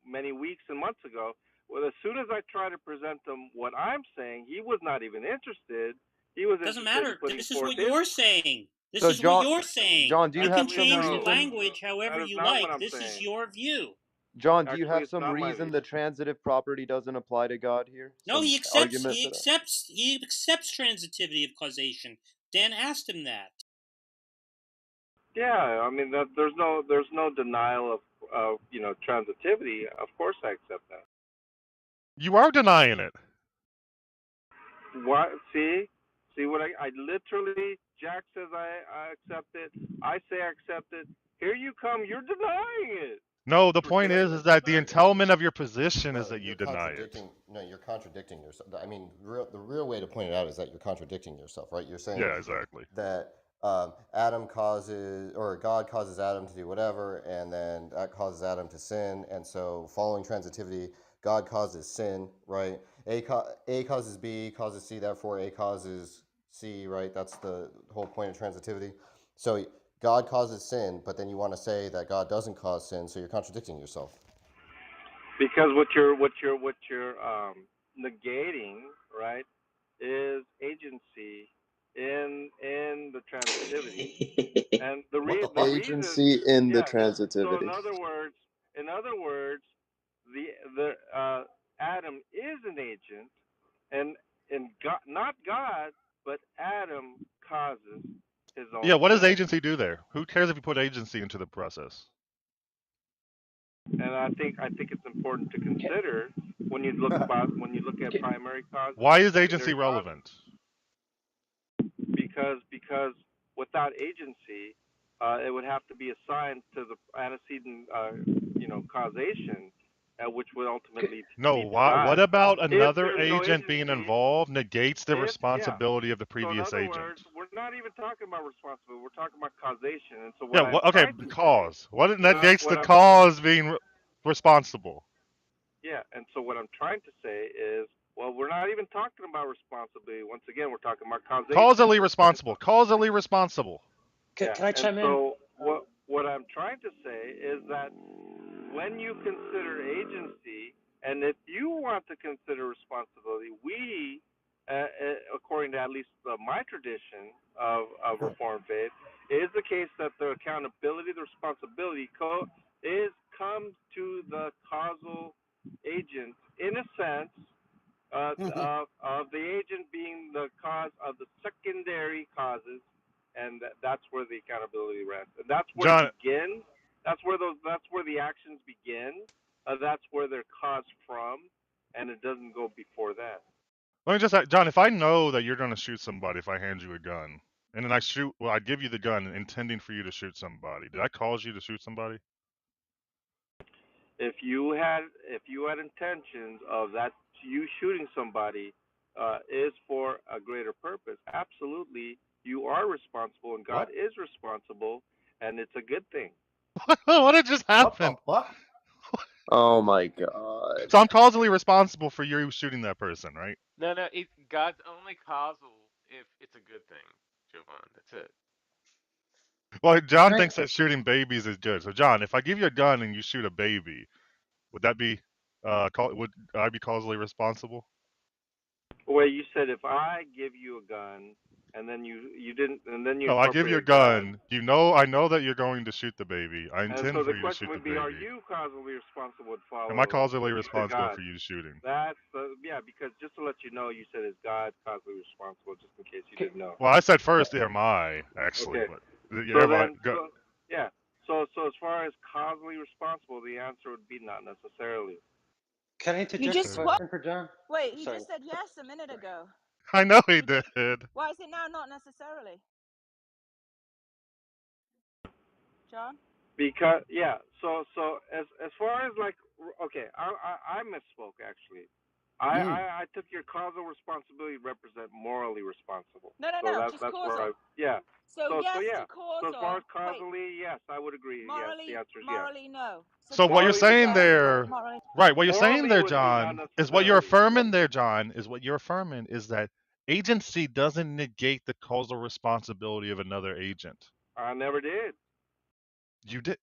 many weeks and months ago. Well, as soon as I try to present him what I'm saying, he was not even interested. He was Doesn't interested in matter. putting This is forth what his. you're saying. This So is what John you're saying. John, do you You can have Actually, some change the no. reason? language however That is you not what like. I'm This is saying. your view. John, do you Actually, have it's some not my reason view. the transitive property doesn't apply to God here? No, Some he accepts. argument He for that? accepts. He accepts transitivity of causation. Dan asked him that. Yeah, I mean that there's no denial of transitivity. Of course, I accept that. You are denying it. What? See what I literally. Jack says I accept it. I say I accept it. Here you come. You're denying it. No, the For point goodness is that the sake. entailment of your position is No, that you you're deny it. contradicting. No, you're contradicting yourself. I mean, the real way to point it out is that you're contradicting yourself, right? You're saying Yeah, exactly. that Adam causes, or God causes Adam to do whatever, and then that causes Adam to sin. And so, following transitivity, God causes sin, right? A causes B, causes C. Therefore, A causes C, right? That's the whole point of transitivity. So God causes sin, but then you want to say that God doesn't cause sin, so you're contradicting yourself. Because what you're negating, right, is agency in the transitivity, and What the the fuck? reason, Agency in the yeah. So transitivity. in other words, the Adam is an agent, and God, not God, but Adam causes his Yeah, own what does sin. agency do there? Who cares if you put agency into the process? And I think it's important to consider when you look at primary causes Why and is agency secondary causes, relevant? because without agency, it would have to be assigned to the antecedent causation, which would ultimately No, lead to why, God. what about If another there's no agent being agency, involved negates the if yeah. responsibility of the So in previous other words, agent? we're not even talking about responsibility. We're talking about causation. And so Yeah, what I'm okay, trying to say, cause. What negates what the I'm cause being responsible? Yeah, and so what I'm trying to say is, well, we're not even talking about responsibility. Once again, we're talking about causation. Causally responsible. Causally responsible. Yeah, Can I and chime in? so what I'm trying to say is that when you consider agency, and if you want to consider responsibility, we, according to at least my tradition of Reformed faith, is the case that the accountability, the responsibility comes to the causal agent in a sense of the agent being the cause of the secondary causes, and that's where the accountability rests. And that's where it John, begins. That's where the actions begin. That's where they're caused from, and it doesn't go before that. let me just ask, John, if I know that you're going to shoot somebody if I hand you a gun, and then I give you the gun intending for you to shoot somebody, did I cause you to shoot somebody? If you had intentions of that you shooting somebody is for a greater purpose, absolutely you are responsible, and God What? is responsible, and it's a good thing. What had just What the happened? fuck? Oh my god. So I'm causally responsible for you shooting that person, right? No, no, God's only causal if it's a good thing, Jovan. That's it. Well, John Can I? thinks that shooting babies is good. So, John, if I give you a gun and you shoot a baby, would that be, would I be causally responsible? Well, you said if I give you a gun and then you didn't, and then you No, I give you a incorporated God, gun. I know that you're going to shoot the baby. I and intend so for the you to question shoot the would be, are baby. you causally responsible to Am I follow causally to responsible God? for you shooting? That's yeah, because just to let you know, you said is God causally responsible, just in case you Can, didn't know. Well, I said first, am I actually? Okay, But so am I? then, yeah, so as far as causally responsible, the answer would be not necessarily. can I You interject a just what? question for John? Wait, he Sorry. just said yes a minute Sorry. ago. I know he He did. did. Why is it now not necessarily? John? Because yeah, so as far as like okay, I misspoke actually. Mm. I took your causal responsibility to represent morally responsible. No, no, So no, just that's where I causal. yeah. So So yes to yeah. So as far as causal. Wait, causally, yes, I would agree. Yes, the morally, answer is yes. morally no. So So what you're Morally causally would saying not yes, be but there, morally. right? What you're saying morally there, would be not John, is what you're necessarily. affirming there, John, is what you're affirming is that agency doesn't negate the causal responsibility of another agent. I never did. You did.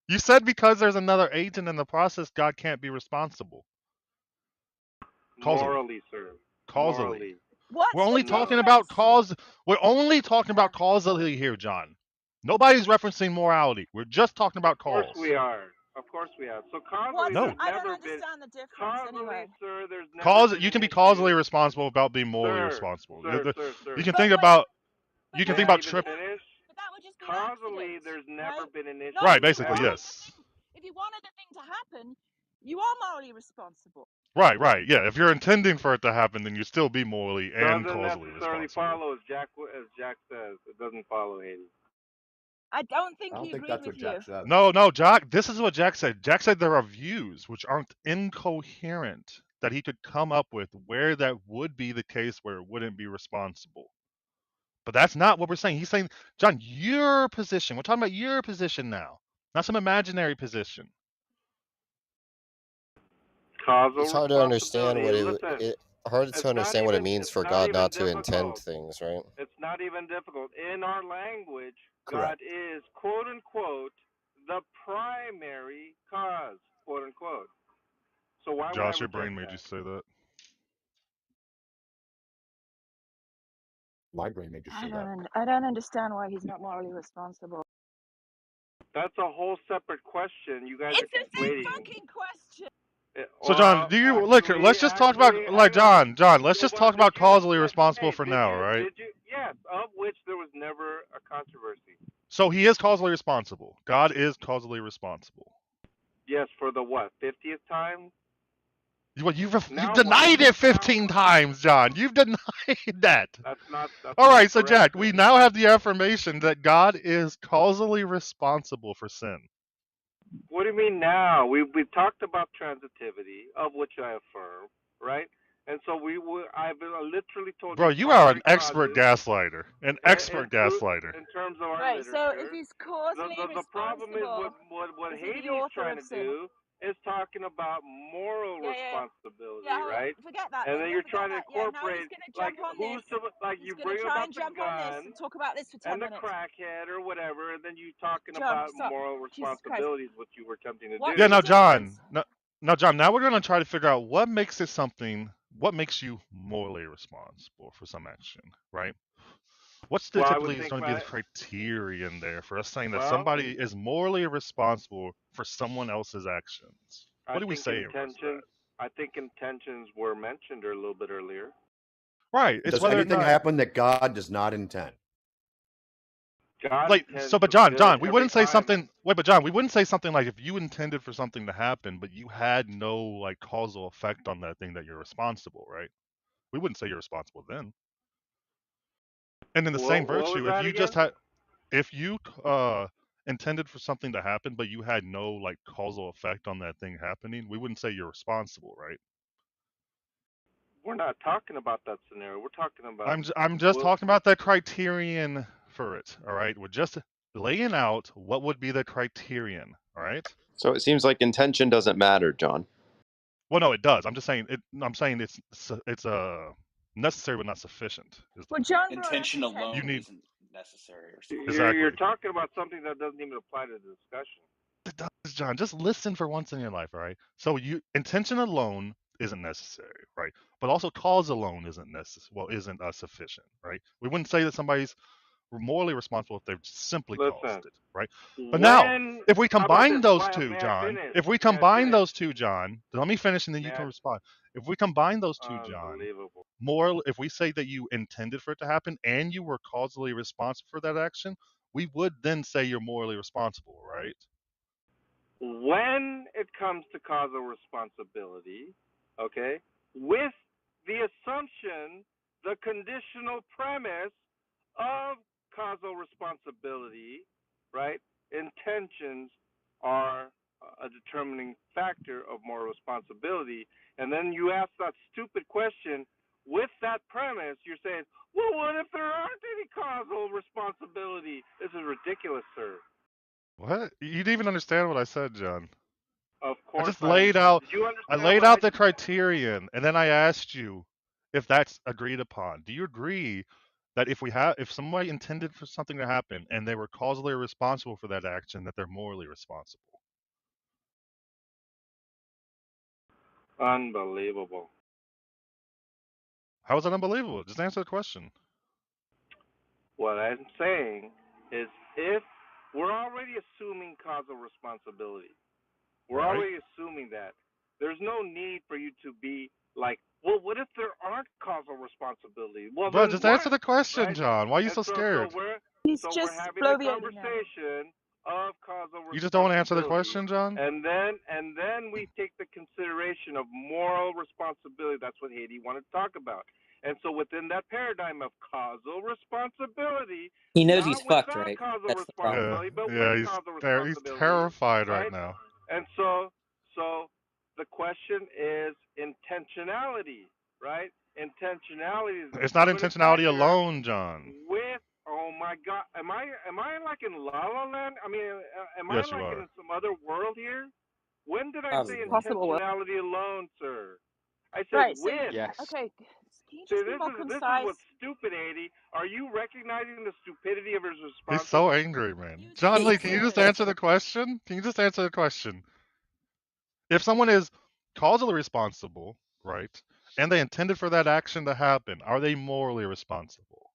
You said because there's another agent in the process, God can't be responsible. Causally. Morally, sir. Causally. Morally. We're What's the only No. talking about difference? cause. We're only talking Yeah. about causally here, John. Nobody's referencing morality. We're just talking Of about course we cause. are. Of course we are. So causally, What's? No. there's I don't never been. understand the difference Causally, anyway. sir, there's never Cause been you an can be causally issue. responsible without being morally Sir, responsible. sir, sir, You sir. can But think wait, about but you can that think May I would about even just trip. be finish? but that would just be an Causally, accident, there's never right? been an Right, issue No, if you basically, ever. wanted the yes. thing, if you wanted the thing to happen, you are morally responsible. Right, right. Yeah, if you're intending for it to happen, then you still be morally and Doesn't causally necessarily responsible. follow as Jack says. It doesn't follow, Haiti. I don't I think don't he think agreed that's what with you. Jack said. No, no, Jack, this is what Jack said. Jack said there are views which aren't incoherent that he could come up with where that would be the case where it wouldn't be responsible. But that's not what we're saying. He's saying, John, your position. We're talking about your position now, not some imaginary position. Causal It's hard to understand responsibility. what Listen, it hard to understand what it means for it's not God even not to intend difficult. things, right? It's not even difficult. In our language, God Correct. is quote unquote the primary cause, quote unquote. So why would I Josh, your brain reject made you that? say that. My brain made you say that. I don't understand why he's not morally responsible. That's a whole separate question. You guys are It's the same conflating. fucking question. So, John, Well, do you look? actually, Let's just talk about like hang on. John. Let's So, just talk about causally responsible for now, all right? did you, yes, of which there was never a controversy. So he is causally responsible. God is causally responsible. Yes, for the what, 50th time? You've Now what? denied it Now 15 what? times, John. You've denied that. That's All not right, so correct, Jack, we sir. now have the affirmation that God is causally responsible for sin. What do you mean now? We talked about transitivity, of which I affirm, right? And so I've literally told Bro, you you are an primary expert causes gaslighter. An expert gaslighter. in terms of our Right, so if literature. he's causally The problem is responsible, what is he the Haiti is author trying of to sin? do is talking about moral Yeah, yeah, yeah. Yeah, responsibility, hold on. right? Forget that And then. then Yeah, you're forget trying to that. Yeah, now he's incorporate going to like jump on who's this. to like He's you going to bring try about and the jump on this gun and talk about this for 10 and the minutes. crackhead or whatever, and then you talking John, about stop. moral Jesus Christ. responsibility is what you were attempting to What's Yeah, do. the now John. difference? Now John, now we're gonna try to figure out what makes it something what makes you morally responsible for some action, right? What's the Well, I would typically is think going to be the my criterion there for us saying that well, somebody is morally responsible for someone else's actions? I What do we think say in regards to that? intentions were mentioned a little bit earlier. Right. It's Does whether or anything not happen that God does not intend? God like so intends but for John, good we every wouldn't say time. something wait, but John, we wouldn't say something like if you intended for something to happen, but you had no like causal effect on that thing that you're responsible, right? We wouldn't say you're responsible then. And in the same What was virtue, if that you just again? had if you intended for something to happen but you had no like causal effect on that thing happening, we wouldn't say you're responsible, right? We're not talking about that scenario. We're talking about I'm just well, talking about the criterion for it, all right? We're just laying out what would be the criterion, all right? So it seems like intention doesn't matter, John. Well, no, it does. I'm just saying it. I'm saying it's necessary but not sufficient. Is the Well, point? John brought up Intention You alone intention. need isn't necessary or something. you're exactly. talking about something that doesn't even apply to the discussion. It does, John. Just listen for once in your life, all right? So you intention alone isn't necessary, right? But also cause alone isn't necessary. Well, isn't sufficient, right? We wouldn't say that somebody's morally responsible if they've simply caused Listen, it, right? But now, when if we how about combine this? those two, May I John, finish? if we May I combine finish? those two, John, let me finish and then you May can I? respond. If we combine those two, John, Unbelievable. more if we say that you intended for it to happen and you were causally responsible for that action, we would then say you're morally responsible, right? When it comes to causal responsibility, okay, with the assumption, the conditional premise of causal responsibility, right? intentions are a determining factor of moral responsibility. And then you ask that stupid question with that premise, you're saying, well, what if there aren't any causal responsibility? This is ridiculous, sir. What? You didn't even understand what I said, John. Of I course just laid understand. out Did you I understand laid what I out the just said? criterion and then I asked you if that's agreed upon. Do you agree that if somebody intended for something to happen and they were causally responsible for that action, that they're morally responsible? Unbelievable. How is that unbelievable? Just answer the question. What I'm saying is if we're already assuming causal responsibility, we're Right? already assuming that. There's no need for you to be like, well, what if there aren't causal responsibility? Well, Bro, then just answer what? the question, Right? John. Why are you And so so scared? He's we're just having the bloviating now. conversation of causal You just don't want to answer the responsibility, question, John? and then we take the consideration of moral responsibility. That's what Haiti wanted to talk about. And so within that paradigm of causal responsibility, He knows he's not fucked, without right? causal That's the problem. Yeah, responsibility, but with yeah, causal he's responsibility, terrified right right? now. And so the question is intentionality, right? Intentionality is the It's not determining intentionality factor alone, John. with, oh my God, am I like in La La Land? I mean, am I Yes, you like in are. some other world here? When did I say Probably. Possible world. intentionality alone, sir? I said Right. So, with. Yes. okay, can you See, just be more this is concise? what's stupid, 80. Are you recognizing the stupidity of his He's responses? so angry, man. You John just Lee, can you just said. answer the question? Can you just answer the question? If someone is causally responsible, right, and they intended for that action to happen, are they morally responsible?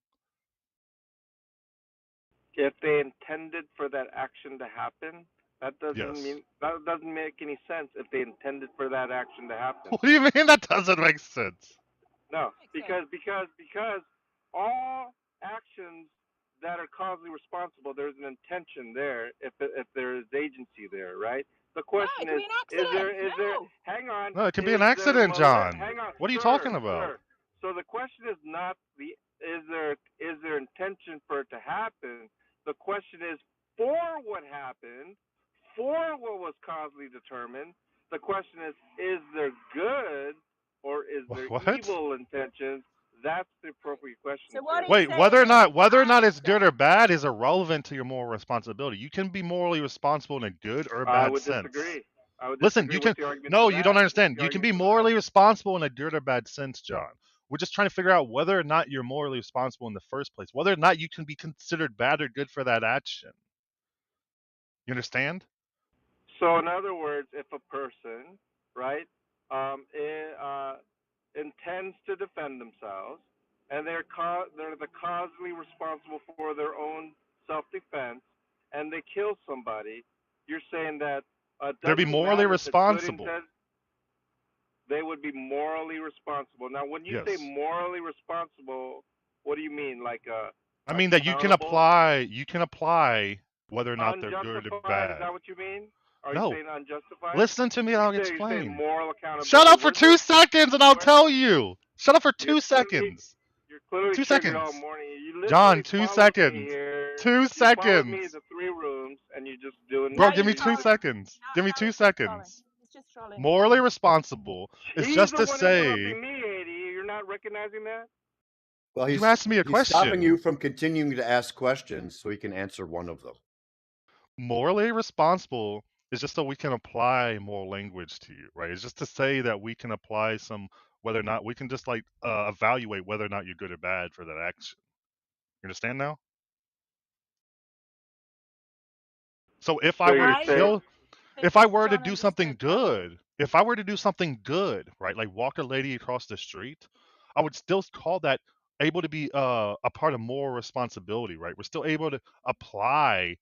If they intended for that action to happen, that Yes. doesn't make any sense. If they intended for that action to happen, What do you mean that doesn't make sense? no, Makes sense. because all actions that are causally responsible, there's an intention there. If there is agency there, right? The No, it question could be an accident. is there? No. Hang on, No, it can be is an there accident, John. Hang on, What are you sir, talking about? sir. So the question is not the is there intention for it to happen. The question is for what happened, for what was causally determined. The question is there good or is there What? evil intentions? That's the appropriate question, So what sir. he's Wait, saying is, whether or I not it's good understand. or bad is irrelevant to your moral responsibility. You can be morally responsible in a good or a I bad would sense. disagree. I would Listen, disagree. you What's can the argument for no, you don't that? What's understand. the You can argument be for that? morally responsible in a good or bad sense, John. We're just trying to figure out whether or not you're morally responsible in the first place, whether or not you can be considered bad or good for that action. You understand? So, in other words, if a person, right, intends to defend themselves, and they're the causally responsible for their own self-defense, and they kill somebody, you're saying that They'd be doesn't morally matter if it's good responsible. intent, they would be morally responsible. Now, when you say Yes. morally responsible, what do you mean? Like I mean that accountable, you can apply whether or not they're good or unjustified? Is bad. that what you mean? Are you No. saying unjustified? Listen to me and I'll You're saying explain. moral Shut accountability. up for 2 seconds and I'll Where tell you. Shut up for you're two clearly seconds. you're clearly Two triggered all seconds. morning. You John, literally two followed me seconds. here. Two You followed me seconds. to 3 rooms, and you're just doing Bro, No, give he's me you two just. trolling. seconds. No, Give me no, two he's just trolling. seconds. He's just trolling. Morally responsible is He's just the to one say interrupting me, 80. You're not recognizing that. Well, you asked me a he's stopping question. you from continuing to ask questions so he can answer one of them. Morally responsible is just so we can apply more language to you, right? It's just to say that we can apply some whether or not we can just like evaluate whether or not you're good or bad for that action. You understand now? So if I So were to you're I saying kill think if I were to John do something understood that. good, if I were to do something good, right, like walk a lady across the street, I would still call that able to be a part of moral responsibility, right? We're still able to apply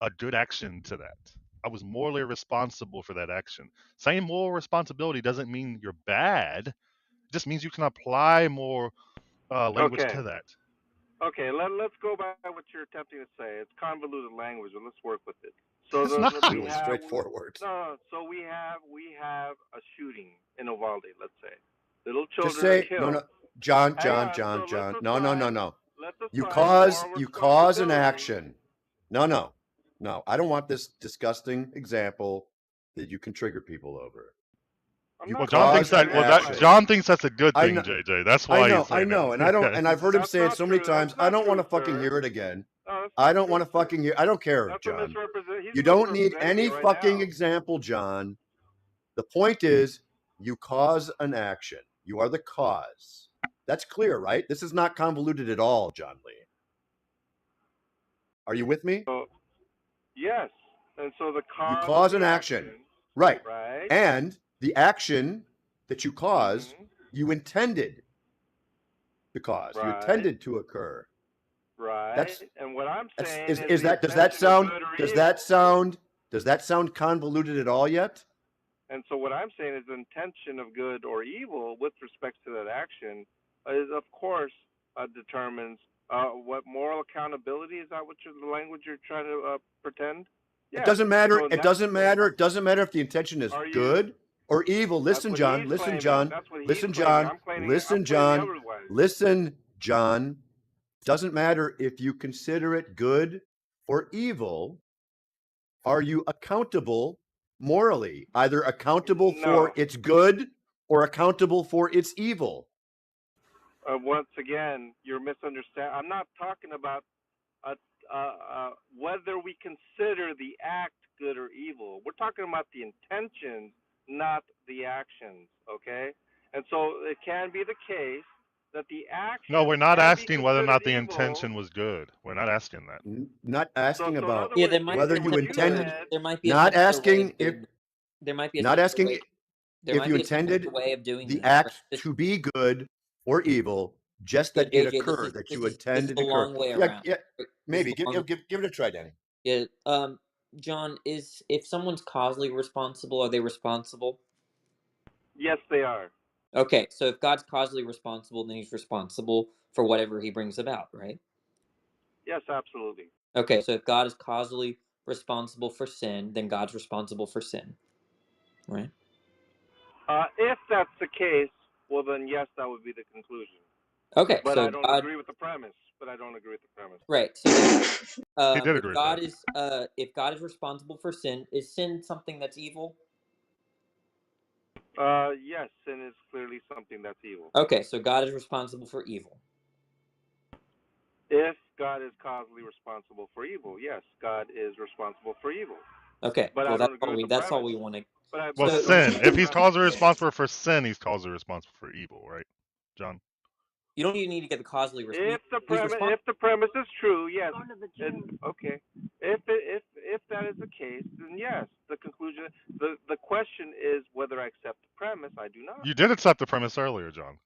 a good action to that. I was morally responsible for that action. Saying moral responsibility doesn't mean you're bad. It just means you can apply more language okay? to that. Okay, let's go by what you're attempting to say. It's convoluted language, but let's work with it. So It's It's not. we really have straightforward. no. So we have a shooting in Uvalde. Let's say little Just children are say no, killed. no, John, Hang John, on. John, So let's John. No, no, no, assign no. let's You assign cause moral you cause an responsibility. action. No, no, No, I don't want this disgusting example that you can trigger people over. I'm You not Well, John thinks cause that. an triggering Well, that action. anybody. John thinks that's a good I thing, know, JJ. That's why he's I saying know, and I don't, it. and I've heard him That's say it not so many true. times. That's I not don't want true, to fucking sir. hear it again. No, that's I not don't want true, to sir. fucking hear. I don't care, That's a John. misrepresent. He's You don't need misrepresenting any you right fucking now. example, John. The point is, you cause an action. You are the cause. That's clear, right? This is not convoluted at all, John Lee. Are you with me? So yes, and so the You cause of cause the an action, action, right? right? And the action that you caused, Mm-hmm. you intended to cause. You Right, intended to occur. right. That's And what I'm that's saying is is the that intention of good or evil. does that sound convoluted at all yet? And so what I'm saying is the intention of good or evil with respect to that action is, of course, determines what moral accountability is. That what the language you're trying to pretend? It Yes. doesn't matter. So It doesn't matter. It doesn't matter if the intention is are you? good or evil. That's Listen, what John. he's Listen, claiming. John. That's what he's Listen, claiming. John. I'm Listen, claiming John. otherwise. Listen, John. Doesn't matter if you consider it good or evil. Are you accountable morally? Either accountable No. for its good or accountable for its evil. Once again, you're misunderstanding. I'm not talking about uh, whether we consider the act good or evil. We're talking about the intentions, not the actions. Okay, and so it can be the case that the No, we're actions not can be asking whether or considered not the evil. intention was good. We're not asking that. Not So, asking so in about other Yeah, words, there might whether be JJ, a you what you intended. simpler said, there might be a Not simpler way asking of if. doing that. There might be a Not simpler asking way there if might you be a simpler intended way of doing the that, right? act Just to be good or evil, just yeah, that it JJ, occur, that you this intend is it a occur. long way Yeah, around. yeah, Right? This is maybe. a long Give it a try, Danny. yeah. John, is if someone's causally responsible, are they responsible? yes, they are. Okay, so if God's causally responsible, then he's responsible for whatever he brings about, right? Yes, absolutely. Okay, so if God is causally responsible for sin, then God's responsible for sin, right? If that's the case, well then yes, that would be the conclusion. Okay, But I so don't God, agree with the premise. But I don't agree with the premise. right? So He did agree with that. if God is responsible for sin, is sin something that's evil? Yes, sin is clearly something that's evil. Okay, so God is responsible for evil. If God is causally responsible for evil, yes, God is responsible for evil. Okay, But I well don't agree with the that's all premise. we want to. Well, But I So don't agree sin. with the If he's premise. causally responsible for sin, he's causally responsible for evil, right, John? you don't even need to get the causally responsible. If the He's responsible. premise is true, yes. And, okay. If that is the case, then yes. The conclusion. The question is whether I accept the premise. I do not. You did accept the premise earlier, John.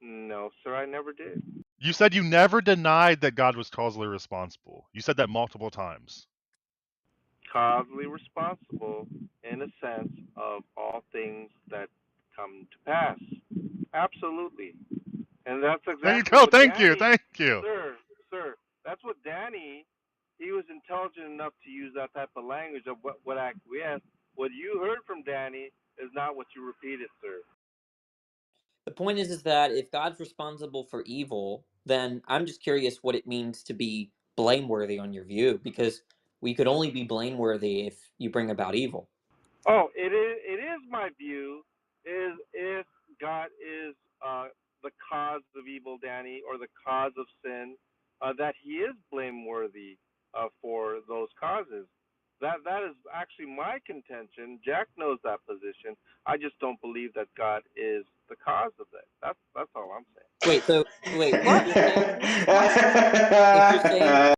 No, sir, I never did. You said you never denied that God was causally responsible. You said that multiple times. Causally responsible in a sense of all things that come to pass. Absolutely. And that's There you exactly go. what Thank you. Danny, Thank you. sir, that's what Danny, he was intelligent enough to use that type of language of what acquiesce. What you heard from Danny is not what you repeated, sir. The point is that if God's responsible for evil, then I'm just curious what it means to be blameworthy on your view, because we could only be blameworthy if you bring about evil. Oh, it is my view is if God is the cause of evil, Danny, or the cause of sin, that He is blameworthy for those causes. That is actually my contention. Jack knows that position. I just don't believe that God is the cause of that. That's all I'm saying. Wait, if you're saying if you're saying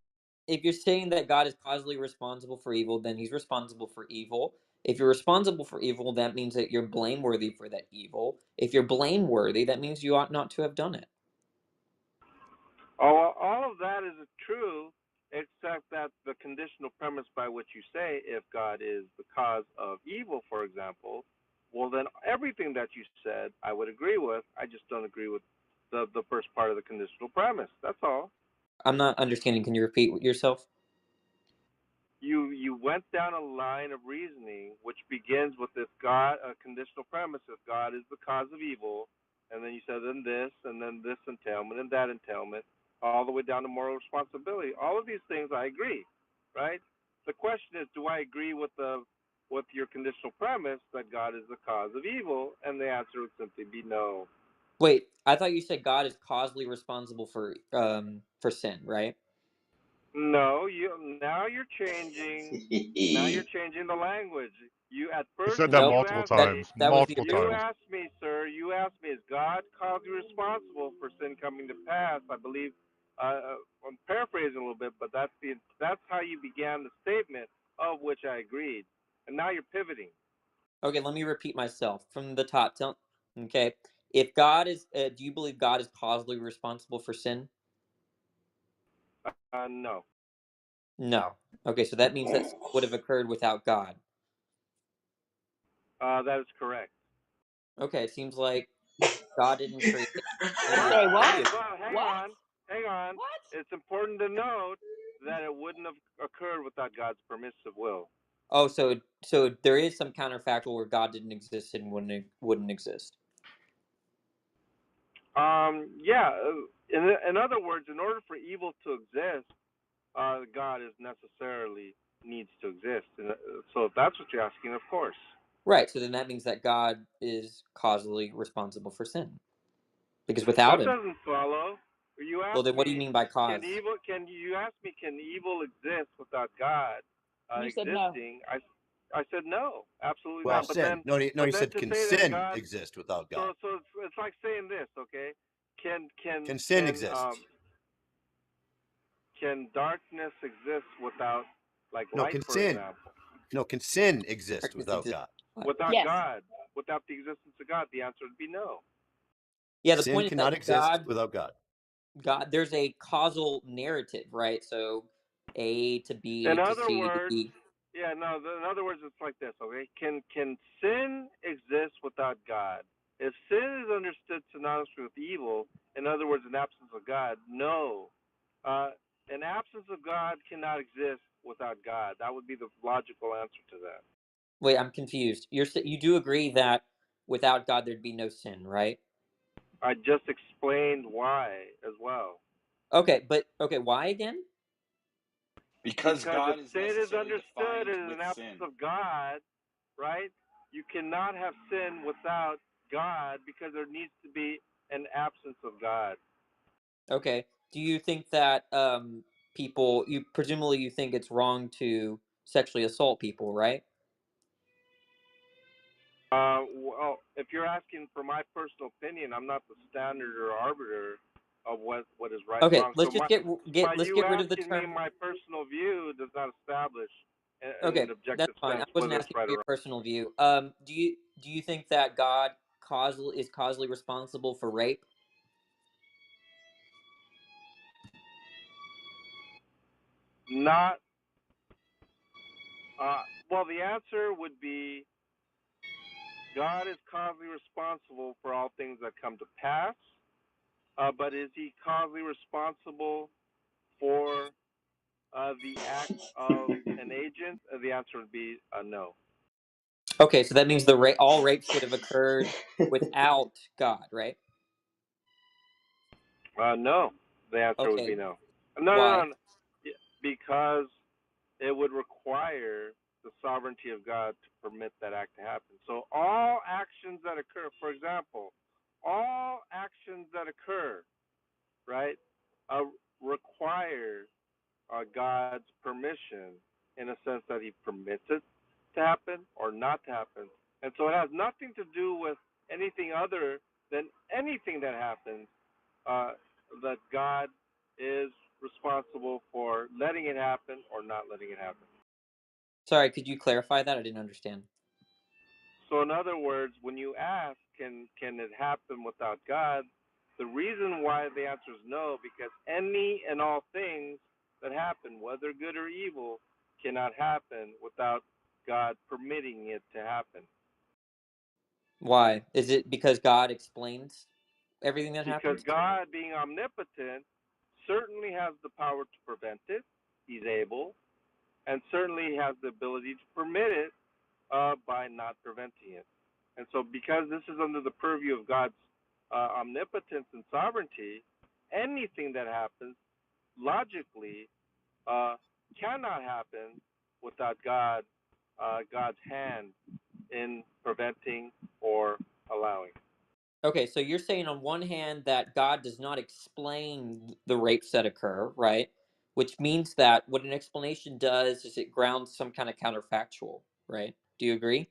if you're saying that God is causally responsible for evil, then he's responsible for evil. If you're responsible for evil, that means that you're blameworthy for that evil. If you're blameworthy, that means you ought not to have done it. All of that is true, except that the conditional premise by which you say, if God is the cause of evil, for example, well, then everything that you said I would agree with. I just don't agree with the first part of the conditional premise. That's all. I'm not understanding. Can you repeat yourself? You went down a line of reasoning which begins with this God a conditional premise if God is the cause of evil, and then you said and then this entailment and that entailment, all the way down to moral responsibility. All of these things I agree, right? The question is, do I agree with your conditional premise that God is the cause of evil? And the answer would simply be no. Wait, I thought you said God is causally responsible for sin, right? No, now you're changing. Now you're changing the language. You at He first said that Nope. you multiple asked me. times. That was the Multiple You times. original. asked me, sir. You asked me, is God causally responsible for sin coming to pass? I believe. I'm paraphrasing a little bit, but that's how you began the statement, of which I agreed. And now you're pivoting. Okay, let me repeat myself from the top. Okay, if God is, do you believe God is causally responsible for sin? No. No. Okay, so that means that sin would have occurred without God. That is correct. Okay, it seems like God didn't create I'm any. sorry, what? Well, hang What? on, hang on. What? It's important to note that it wouldn't have occurred without God's permissive will. Oh, so there is some counterfactual where God didn't exist and wouldn't exist. Yeah. In other words, in order for evil to exist, God is necessarily needs to exist. So if that's what you're asking, of course. Right. So then that means that God is causally responsible for sin, because without That him, doesn't follow. You well, asked then what do you me, mean by can cause? evil? Can you ask me, can evil exist without God You said no. existing? I said no, absolutely Well, not. But sin. then, No, no, but he then said, to can say that sin God, exist without God? so it's like saying this, okay? Can can Can sin can exist? um can darkness exist without like No, light, can for sin. example? No, can sin exist Darkness without exists. God? Without Yes. God, without the existence of God, the answer would be no. Yeah, the Sin point is that cannot exist without God. there's a causal narrative, right? So A to In B to other C to words, D. yeah, no. In other words, it's like this. Okay, can sin exist without God? If sin is understood synonymously with evil, in other words, an absence of God, no. An absence of God cannot exist without God. That would be the logical answer to that. Wait, I'm confused. You do agree that without God there'd be no sin, right? I just explained why as well. Okay, why again? Because Because if God is sin is necessarily understood defined as with an absence sin. of God, right? You cannot have sin without God because there needs to be an absence of God. Okay. Do you think that people you presumably you think it's wrong to sexually assault people, right? Well, if you're asking for my personal opinion, I'm not the standard or arbiter of what is right and Okay, wrong. So let's just by let's you get rid of the asking me term. my personal view does not establish in Okay, an that's objective fine. I sense wasn't whether it's asking right for or your wrong. personal view. Do you think that God is causally responsible for rape? Not. Well, the answer would be God is causally responsible for all things that come to pass, but is he causally responsible for the act of an agent? The answer would be no. Okay, so that means all rapes would have occurred without God, right? No. The answer would be Okay, no. why? No. Because it would require the sovereignty of God to permit that act to happen. So all actions that occur, for example, all actions that occur, right, require God's permission in a sense that He permits it to happen or not to happen. And so it has nothing to do with anything other than anything that happens uh, that God is responsible for letting it happen or not letting it happen. Sorry, could you clarify that? I didn't understand. So in other words, when you ask, can it happen without God? The reason why the answer is no, because any and all things that happen, whether good or evil, cannot happen without God permitting it to happen. Why? Is it because God explains everything that Because happens? God, being omnipotent, certainly has the power to prevent it. He's able, and certainly has the ability to permit it by not preventing it. And so, because this is under the purview of God's omnipotence and sovereignty, anything that happens logically cannot happen without God's hand in preventing or allowing. Okay, so you're saying on one hand that God does not explain the rapes that occur, right? Which means that what an explanation does is it grounds some kind of counterfactual, right? Do you agree?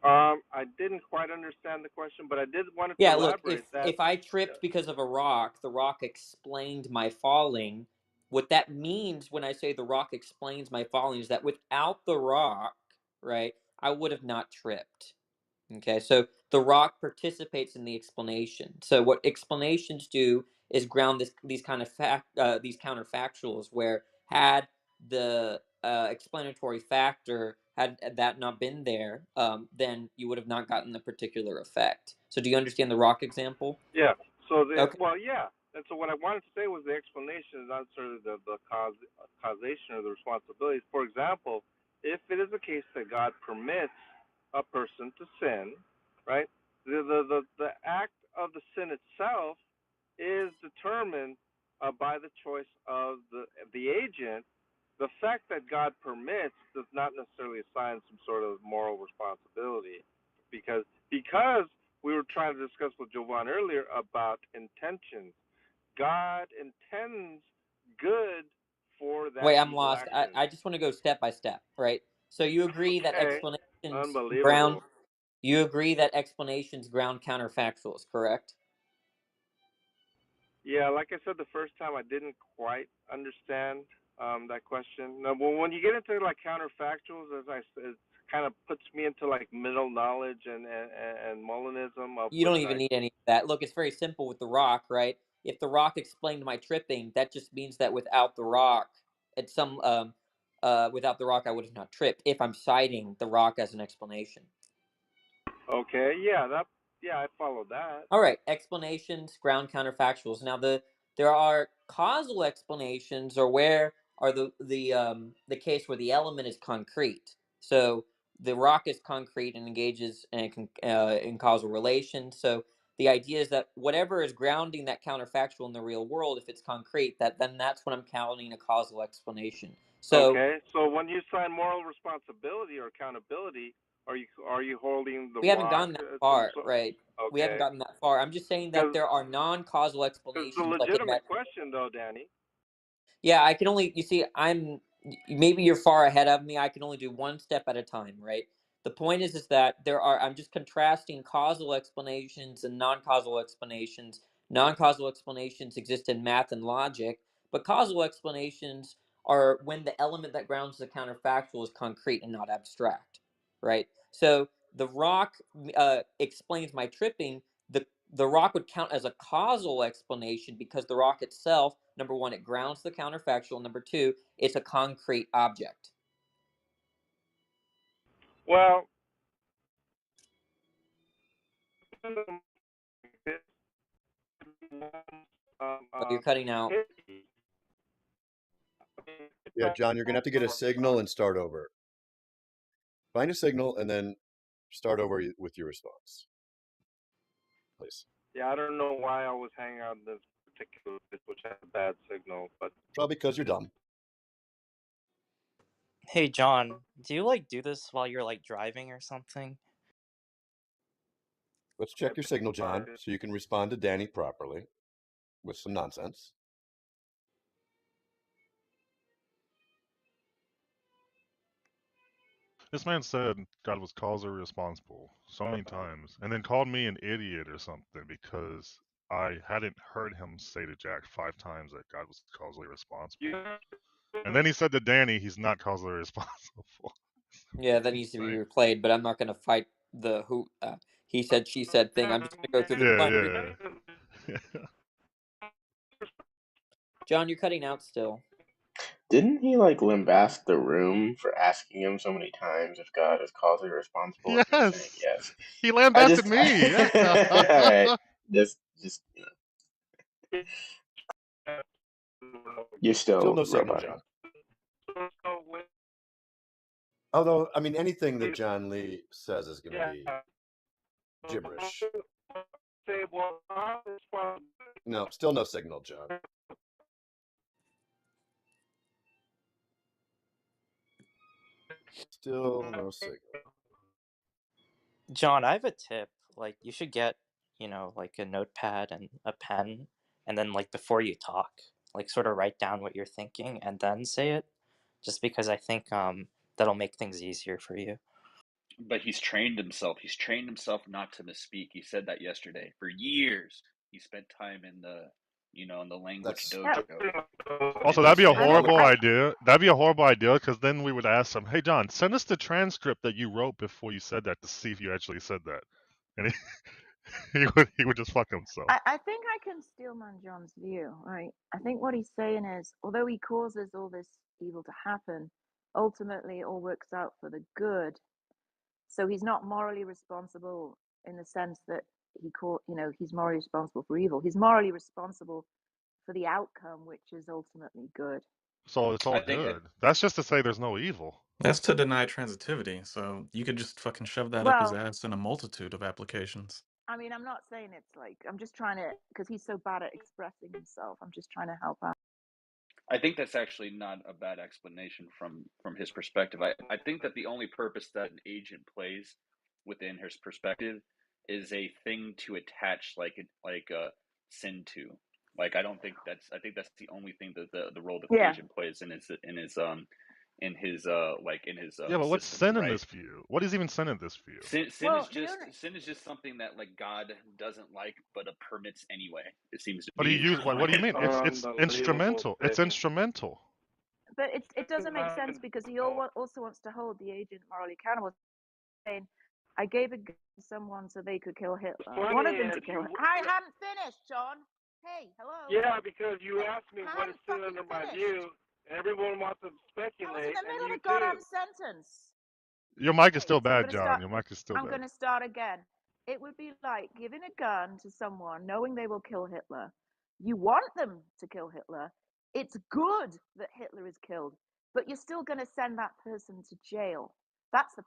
I didn't quite understand the question, but I did want to Yeah, look, elaborate that. if I tripped because of a rock, the rock explained my falling. What that means when I say the rock explains my falling is that without the rock, right, I would have not tripped. Okay, so the rock participates in the explanation. So what explanations do is ground these kind of these counterfactuals, where had the explanatory factor had that not been there, then you would have not gotten the particular effect. So do you understand the rock example? Yeah. So Okay. yeah. And so what I wanted to say was the explanation is not sort of the causation or the responsibilities. For example, if it is the case that God permits a person to sin, right? The act of the sin itself is determined by the choice of the agent. The fact that God permits does not necessarily assign some sort of moral responsibility, because we were trying to discuss with Jovan earlier about intentions. God intends good for that Wait, I'm evil lost. I, action. I just want to go step by step, right? So you agree that Okay, explanations ground unbelievable. you agree that explanations ground counterfactuals, correct? Yeah, like I said the first time, I didn't quite understand that question. No, well, when you get into like counterfactuals, as I said, it kind of puts me into like middle knowledge and Molinism, of You which don't even I. need any of that. Look, it's very simple with the rock, right? If the rock explained my tripping, that just means that without the rock, at some without the rock, I would have not tripped. If I'm citing the rock as an explanation. Okay, yeah, I follow that. All right, explanations, ground counterfactuals. Now there are causal explanations, or where are the case where the element is concrete. So the rock is concrete and engages in causal relations. So the idea is that whatever is grounding that counterfactual in the real world, if it's concrete, then that's what I'm counting a causal explanation. So Okay, so when you sign moral responsibility or accountability, are you holding the we haven't rock gotten that some far, sort? right? We haven't Okay, gotten that far. I'm just saying that because there are non-causal it's a explanations, like in legitimate that. question though, Danny. Yeah, I can only, you see, maybe you're far ahead of me. I can only do one step at a time, right? The point is that I'm just contrasting causal explanations and non-causal explanations. Non-causal explanations exist in math and logic, but causal explanations are when the element that grounds the counterfactual is concrete and not abstract, right? So the rock explains my tripping. The rock would count as a causal explanation because the rock itself, number one, it grounds the counterfactual. Number two, it's a concrete object. Well, Oh, you're cutting out. Yeah, John, you're gonna have to get a signal and start over. Find a signal and then start over with your response, please. Yeah, I don't know why I was hanging out in this particular place, which has a bad signal, but Probably because you're dumb. Hey John, do you like do this while you're like driving or something? Let's check your signal, John, so you can respond to Danny properly with some nonsense. This man said God was causally responsible so many times, and then called me an idiot or something because I hadn't heard him say to Jack 5 times that God was causally responsible. And then he said to Danny, he's not causally responsible. Yeah, that needs to be replayed, but I'm not going to fight the he said, she said thing. I'm just going to go through the plenary. Yeah. John, you're cutting out still. Didn't he like lambaste the room for asking him so many times if God is causally responsible and him saying Yes. yes? He lambasted me. All right, just you're Still still no signal, roboting. John. Although, I mean, anything that John Lee says is going to be gibberish. No, still no signal, John. Still no signal. John, I have a tip. Like, you should get, like a notepad and a pen, and then, like, before you talk, like, sort of write down what you're thinking and then say it, just because I think that'll make things easier for you. But he's trained himself. He's trained himself not to misspeak. He said that yesterday. For years, he spent time in the, in the language dojo. Also, that'd be a horrible idea. That'd be a horrible idea because then we would ask him, "Hey, John, send us the transcript that you wrote before you said that to see if you actually said that," and he would just fuck himself. I think I can steelman John's view, right? I think what he's saying is, although he causes all this evil to happen, ultimately it all works out for the good. So he's not morally responsible in the sense that he's morally responsible for evil. He's morally responsible for the outcome, which is ultimately good. So it's all good. That's just to say there's no evil. That's to deny transitivity. So you could just fucking shove that up his ass in a multitude of applications. I mean, I'm not saying it's like, I'm just trying to, because he's so bad at expressing himself, I'm just trying to help out. I think that's actually not a bad explanation from his perspective. I think that the only purpose that an agent plays within his perspective is a thing to attach like a sin to. Like I think that's the only thing that the role that the agent plays in his yeah, but what's sin in this view? What is even sin in this view? Sin is just something that like God doesn't like, but permits anyway. It seems to be. What do you mean? It's instrumental. It's instrumental. But it doesn't make sense because he also wants to hold the agent morally accountable. Saying, I gave a gun to someone so they could kill Hitler. I wanted them to kill him. I haven't finished, John. Hey, hello. Yeah, because you asked me what is sin under my view. Everyone wants to speculate. I was in the middle of a goddamn sentence. Your mic is still bad, John. Your mic is still bad. I'm going to start again. It would be like giving a gun to someone knowing they will kill Hitler. You want them to kill Hitler. It's good that Hitler is killed, but you're still going to send that person to jail. That's the.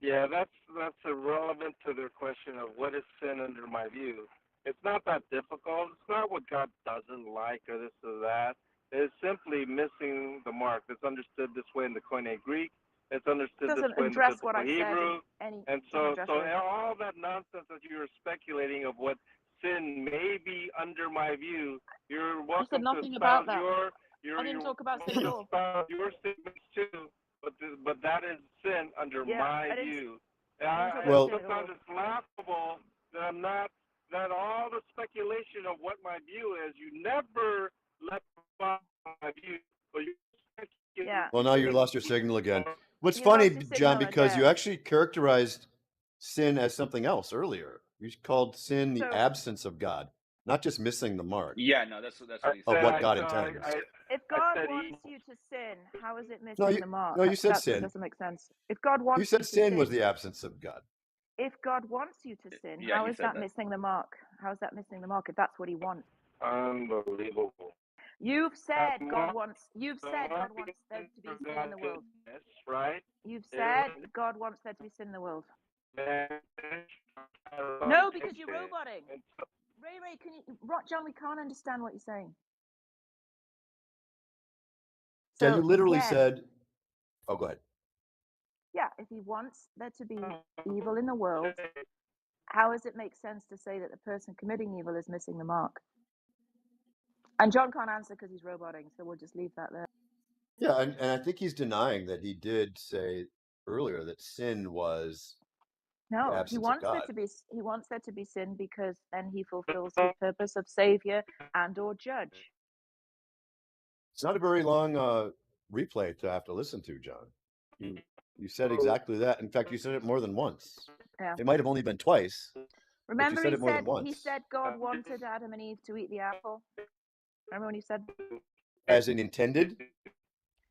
Yeah, that's irrelevant to their question of what is sin under my view. It's not that difficult. It's not what God doesn't like or this or that. It's simply missing the mark. It's understood this way in the Koine Greek. It's understood this way in the biblical Hebrew. And so all that nonsense that you're speculating of what sin may be under my view, you're welcome to espouse your I didn't talk about sin at all. Your statements too, but that is sin under my view. Sometimes it's laughable that all the speculation of what my view is, you never let my view. But Well, now you lost your signal again. What's funny, John, because you actually characterized sin as something else earlier. You called sin the absence of God, not just missing the mark. Yeah, no, that's what he said. Of what God intends. If God wants you to sin, how is it missing the mark? No, you said sin. That doesn't make sense. If God wants you said sin was the absence of God. If God wants you to sin, how is that missing the mark? How is that missing the mark if that's what he wants? Unbelievable. You've said God wants there to be sin in the world. Right? You've said God wants there to be sin in the world. No, because you're roboting. Ray, can you, John? We can't understand what you're saying. So, yeah, you literally said. Oh, go ahead. Yeah, if he wants there to be evil in the world, how does it make sense to say that the person committing evil is missing the mark? And John can't answer because he's roboting, so we'll just leave that there. Yeah, and I think he's denying that he did say earlier that sin was no. The absence he wants of God. He wants there to be sin because then he fulfills his purpose of savior and/or judge. It's not a very long replay to have to listen to, John. You said exactly that. In fact, you said it more than once. Yeah. It might have only been twice. Remember, he said God wanted Adam and Eve to eat the apple. Remember when he said? As in intended?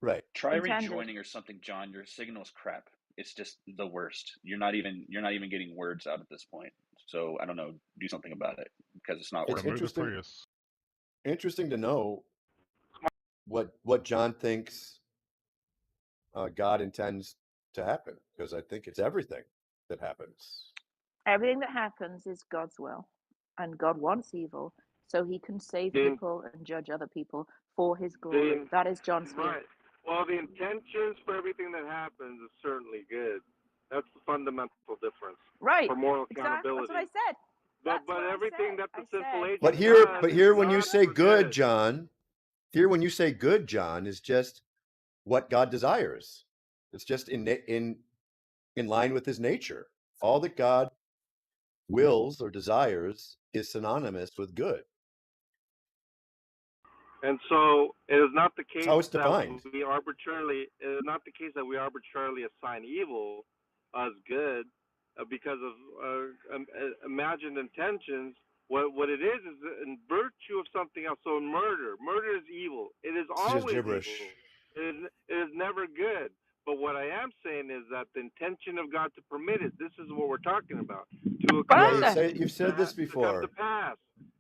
Right. Try rejoining or something, John. Your signal's crap. It's just the worst. You're not even getting words out at this point. So I don't know. Do something about it because it's not working. Interesting to know what John thinks God intends to happen, because I think it's everything that happens. Everything that happens is God's will, and God wants evil so he can save people and judge other people for his glory. That is John's view. Right. Well, the intentions for everything that happens is certainly good. That's the fundamental difference Right. for moral Exactly. That's what I accountability. said. But That's what I everything said. that the I sinful said But agent here, does but is here, when you not say for good, good. John, here when you say good, John, is just what God desires. It's just in line with His nature. All that God wills or desires is synonymous with good. And so it is not the That's case how it's that defined. we arbitrarily assign evil as good because of imagined intentions. What it is in virtue of something else. So murder is evil. It is It's just always gibberish. evil. It is never good. But what I am saying is that the intention of God to permit it, this is what we're talking about, to what I occur, said. You've said this to come to before. pass.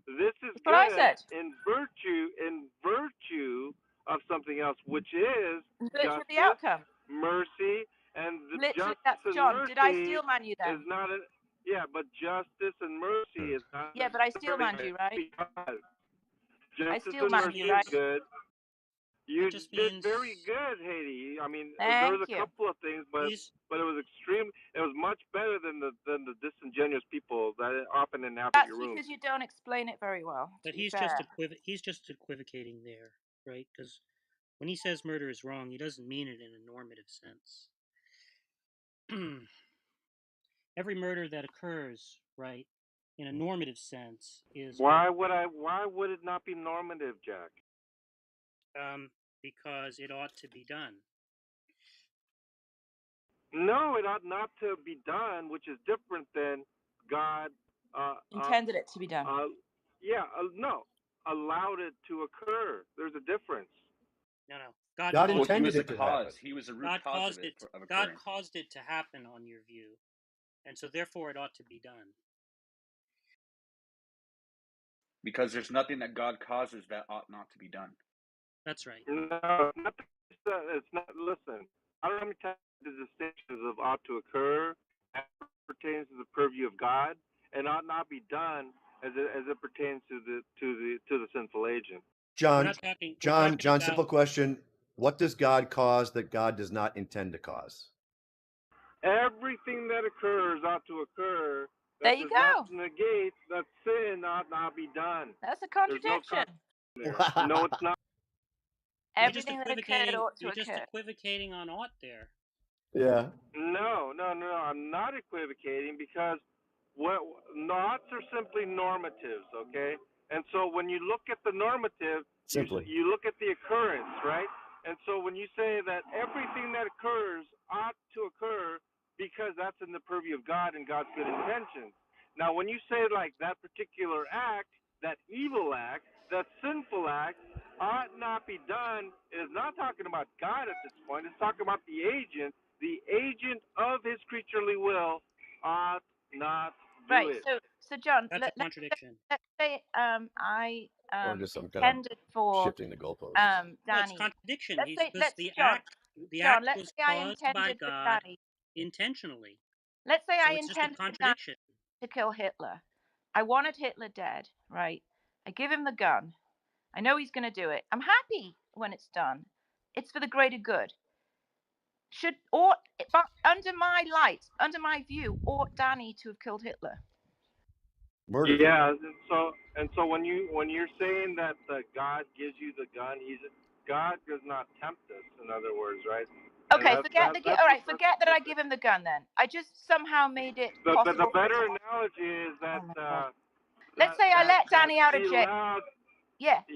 This is That's what I good said. in virtue of something else, which is Virtue of the justice, outcome. mercy, and the Literally, justice that's and John. Did I mercy steel man you is then? not a but justice and mercy is not Yeah, but I steel necessarily man you, right? because I justice steel and man you, mercy is right? good. That You just did means very good, Haiti. I mean, there was Thank a you. couple of things, but he's it was extreme. It was much better than the disingenuous people that often inhabit That's your rooms. because you don't explain it very well. but To be fair. he's just equivocating there, right? Because when he says murder is wrong, he doesn't mean it in a normative sense. Every murder that occurs, right, in a normative sense is Why would it not be normative, Jack? because it ought to be done. No, it ought not to be done, which is different than God. Intended it to be done. No, allowed it to occur. There's a difference. No. God God caused He intended was the it to happen. cause. He was the root God cause of caused it it. of God occurring. caused it to happen, on your view, and so therefore it ought to be done. Because there's nothing that God causes that ought not to be done. That's right. No, it's not. Listen, I don't understand the distinctions of ought to occur as it pertains to the purview of God, and ought not be done as it pertains to the sinful agent. We're John, not talking. We're John, talking John, about. simple question. What does God cause that God does not intend to cause? Everything that occurs ought to occur. There That you does not go. negate that sin ought not be done. That's a There's no contradiction. contradiction there. No, it's not. Everything that occurred ought to You're just occur. equivocating on ought there. Yeah. No. I'm not equivocating because noughts are simply normatives, okay? And so when you look at the normative, Simply. you look at the occurrence, right? And so when you say that everything that occurs ought to occur because that's in the purview of God and God's good intentions. Now, when you say like that particular act, that evil act, that sinful act ought not be done, it is not talking about God at this point. It's talking about the agent. The agent of his creaturely will ought not do Right. it. So John, That's a contradiction. let's say I Or just some kind of intended for shifting the goalposts. No, it's Danny. contradiction. Let's say Because the John. John, act let's was say I caused by intended for God Danny. intentionally. Let's say So I it's just a intended for Danny contradiction. to kill Hitler. I wanted Hitler dead, right? I give him the gun. I know he's going to do it. I'm happy when it's done. It's for the greater good. But under my light, under my view, ought Danny to have killed Hitler? Murdered Yeah, Hitler. and so when you're saying that God gives you the gun, God does not tempt us. In other words, right? And Okay, forget that I that's give him the gun then. I just somehow made it the possible for him better to. analogy is that Oh my God. Let's say I let that Danny out of he jail. allowed Yeah. that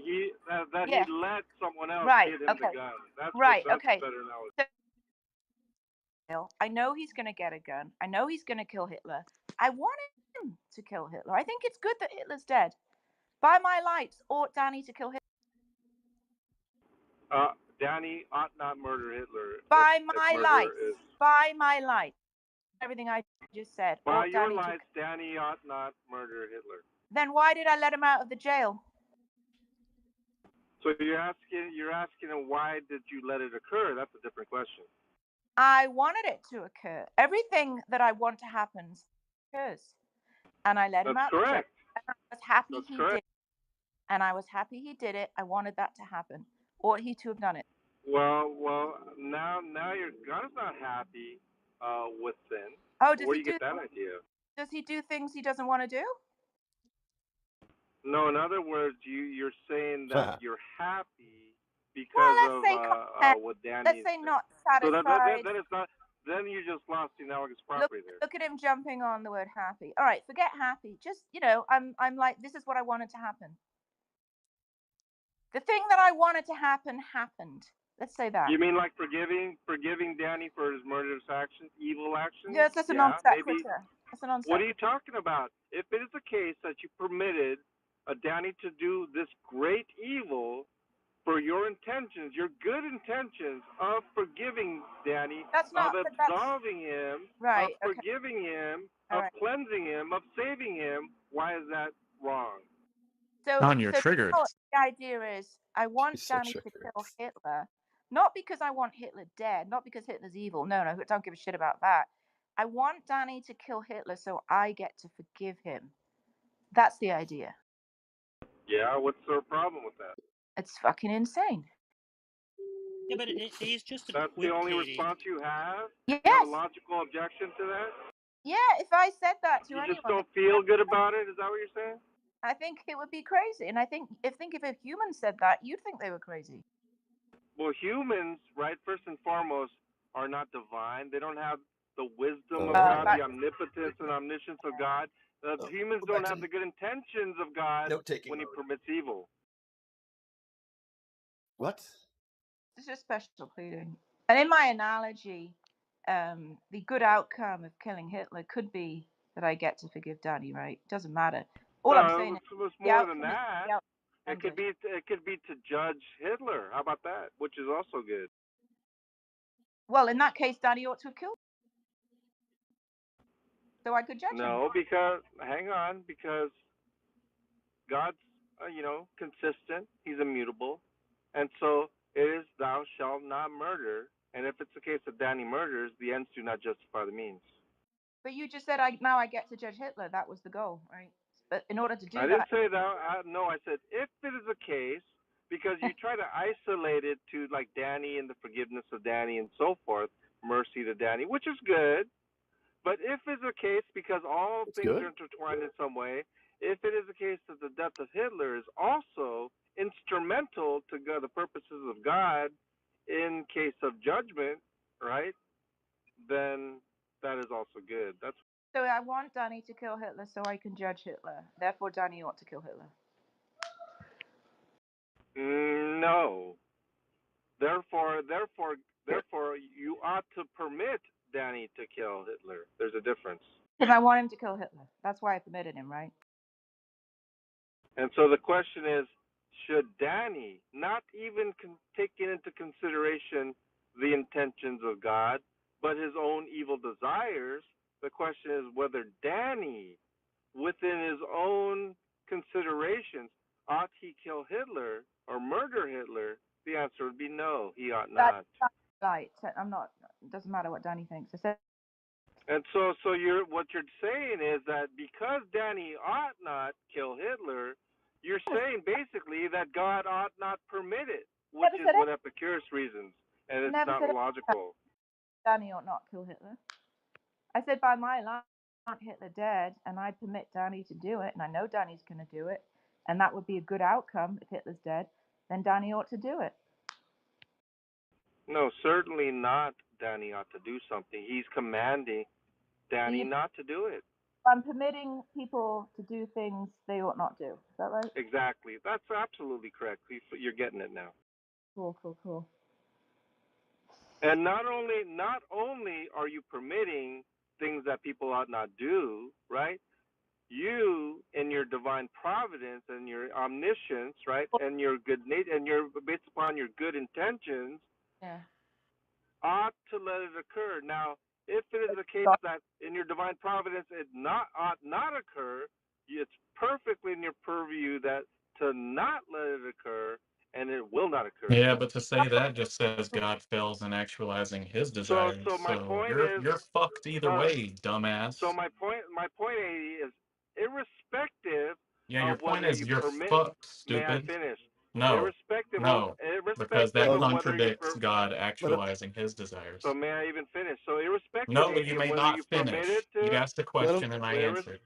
he Yeah. let someone else Right. give him the Okay. gun. That's Right. a Okay. better analogy. So, I know he's going to get a gun. I know he's going to kill Hitler. I want him to kill Hitler. I think it's good that Hitler's dead. By my lights, ought Danny to kill Hitler? Danny ought not murder Hitler By if my murder lights. is. By my lights. Everything I just said. By Ought your Danny lights, Danny ought not murder Hitler. Then why did I let him out of the jail? So you're asking him why did you let it occur? That's a different question. I wanted it to occur. Everything that I want to happen occurs. And I let him out of the jail. And I was happy he did it. And I was happy he did it. I wanted that to happen. Ought he to have done it? Well, now God is not happy with sin. Oh, Where do you get that idea? does he do things he doesn't want to do? No, in other words, you're saying that you're happy Well, because let's of say content. what Danny Let's is say saying. not So satisfied. that is not. Then you just lost the analogous Look, property there. look at him jumping on the word happy. All right, forget happy. Just I'm like, this is what I wanted to happen. The thing that I wanted to happen happened. Let's say that. You mean like forgiving Danny for his murderous actions, evil actions? Yes, that's a non Maybe. sequitur. That's a non What are sequitur. you talking about? If it is the case that you permitted Danny to do this great evil for your intentions, your good intentions of forgiving Danny, That's of not. absolving him, of Right. Okay. forgiving him, All of right. cleansing him, of saving him, why is that wrong? So, John, you're triggered. the idea is, I want He's so Danny to triggered. kill Hitler, not because I want Hitler dead, not because Hitler's evil. No, don't give a shit about that. I want Danny to kill Hitler so I get to forgive him. That's the idea. Yeah, what's the problem with that? It's fucking insane. Yeah, but he's just That's the only equivocating. response you have? Yes. You have a logical objection to that? Yeah, if I said that to You anyone, just don't feel good about it? Is that what you're saying? I think it would be crazy. And I think if a human said that, you'd think they were crazy. Well, humans, right, first and foremost, are not divine. They don't have the wisdom of God, the omnipotence and omniscience of God. Humans don't have the good intentions of God when he permits evil. What? It's just special pleading. And in my analogy, the good outcome of killing Hitler could be that I get to forgive Danny, right? Doesn't matter. All I'm saying is it's more than that. It could be to judge Hitler. How about that? Which is also good. Well, in that case, Danny ought to have killed him. So I could judge him. No, because hang on, because God's consistent. He's immutable, and so it is thou shalt not murder. And if it's the case that Danny murders, the ends do not justify the means. But you just said now I get to judge Hitler. That was the goal, right? But in order to do I didn't say that. No, I said if it is the case, because you try to isolate it to like Danny and the forgiveness of Danny and so forth, mercy to Danny, which is good. But if it's the case, because all things are intertwined in some way, if it is the case that the death of Hitler is also instrumental to the purposes of God in case of judgment, right, then that is also good. That's so I want Danny to kill Hitler so I can judge Hitler. Therefore, Danny ought to kill Hitler. No. Therefore, you ought to permit Danny to kill Hitler. There's a difference. Because I want him to kill Hitler. That's why I permitted him, right? And so the question is, should Danny, not even taking into consideration the intentions of God, but his own evil desires, the question is whether Danny, within his own considerations, ought he kill Hitler or murder Hitler? The answer would be no, he ought not. Right. I'm not. It doesn't matter what Danny thinks. I said. And so what you're saying is that because Danny ought not kill Hitler, you're saying basically that God ought not permit it, which is what Epicurus reasons, and it's not logical. Danny ought not kill Hitler. I said by my law, I want Hitler dead, and I permit Danny to do it, and I know Danny's going to do it, and that would be a good outcome if Hitler's dead. Then Danny ought to do it. No, certainly not. Danny ought to do something. He's commanding Danny not to do it. I'm permitting people to do things they ought not do. Is that right? Exactly. That's absolutely correct. You're getting it now. Cool. And not only are you permitting things that people ought not do, right? You, in your divine providence and your omniscience, right, and your good nature, and your based upon your good intentions, ought to let it occur. Now, if it is the case that in your divine providence it ought not occur, it's perfectly in your purview that to not let it occur, and it will not occur. Yeah, but to say that just says God fails in actualizing his desires. So my point is, you're fucked either way, dumbass. So my point, AD, is irrespective Yeah, your of point whether is you you're permit. fucked, May I stupid. finish? No. Irrespective because irrespective that of Oh, whether you contradicts God but actualizing his so desires. may I even finish? So irrespective No, you of may whether not you permit it finish. You to, asked a let him question and I answered.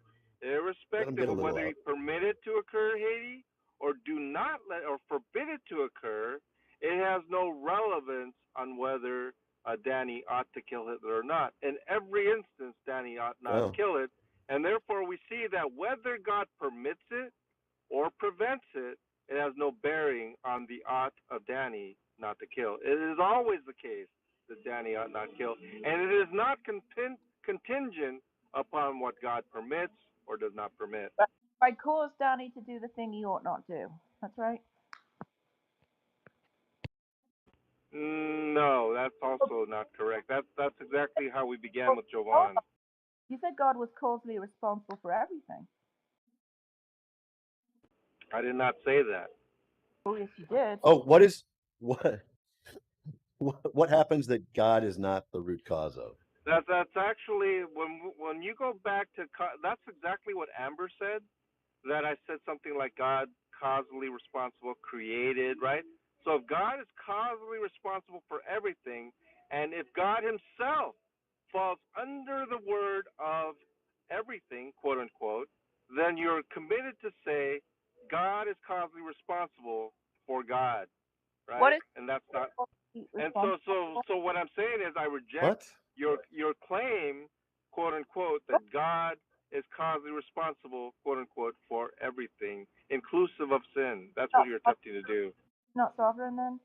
let him irrespective get a of little whether you out. permit it to occur, Haiti, or do not let or forbid it to occur, it has no relevance on whether Danny ought to kill Hitler or not. In every instance, Danny ought not Oh, kill it, and therefore we see that whether God permits it or prevents it, it has no bearing on the ought of Danny not to kill. It is always the case that Danny ought not kill, and it is not contingent upon what God permits or does not permit. But I caused Danny to do the thing he ought not do. That's right. No, that's also not correct. That's exactly how we began with Oh, Jovan. you said God was causally responsible for everything. I did not say that. Oh, yes, you did. oh, what what happens that God is not the root cause of? That's actually when you go back to that's exactly what Amber said. That I said something like God causally responsible, created, right? So if God is causally responsible for everything, and if God Himself falls under the word of everything, quote unquote, then you're committed to say God is causally responsible for God, What right? is And that's not. And responsible for? so what I'm saying is I reject What? your claim, quote unquote, that God is causally responsible, quote unquote, for everything, inclusive of sin. That's what you're attempting to do. Not sovereign then?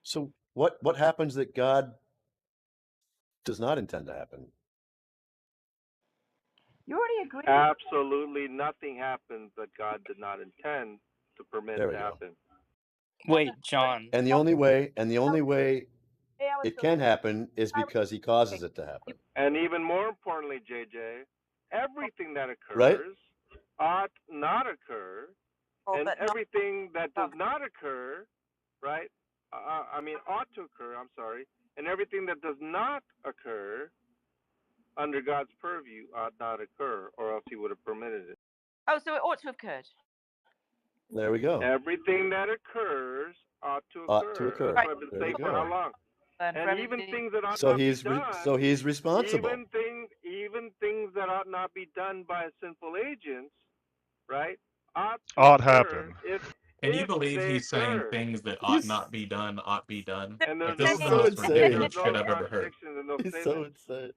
So what happens that God does not intend to happen? You already agreed. Absolutely nothing happens that God did not intend to permit There to we go. happen. Wait, John. And the only way Hey, I was it still can happen is I was because he causes it to happen. And even more importantly, JJ, everything that Right? occurs ought not occur, and but not everything that does sovereign. not occur, right? I mean, ought to occur. I'm sorry, and everything that does not occur under God's purview ought not occur, or else He would have permitted it. Oh, so it ought to have occurred. There we go. Everything that occurs ought to Ought to occur. That's occur. what I've been There you saying for how go. long? And for And even everything. things that ought So not be he's done, responsible. even things that ought not be done by sinful agents, right, ought to Ought occur happen. Can you if believe they he's saying occur. things that ought He's not be done, ought be done? So And Like, there's this no he's is the so most and insane. there's ridiculous no shit I've ever heard. contradiction in those He's so statements. insane.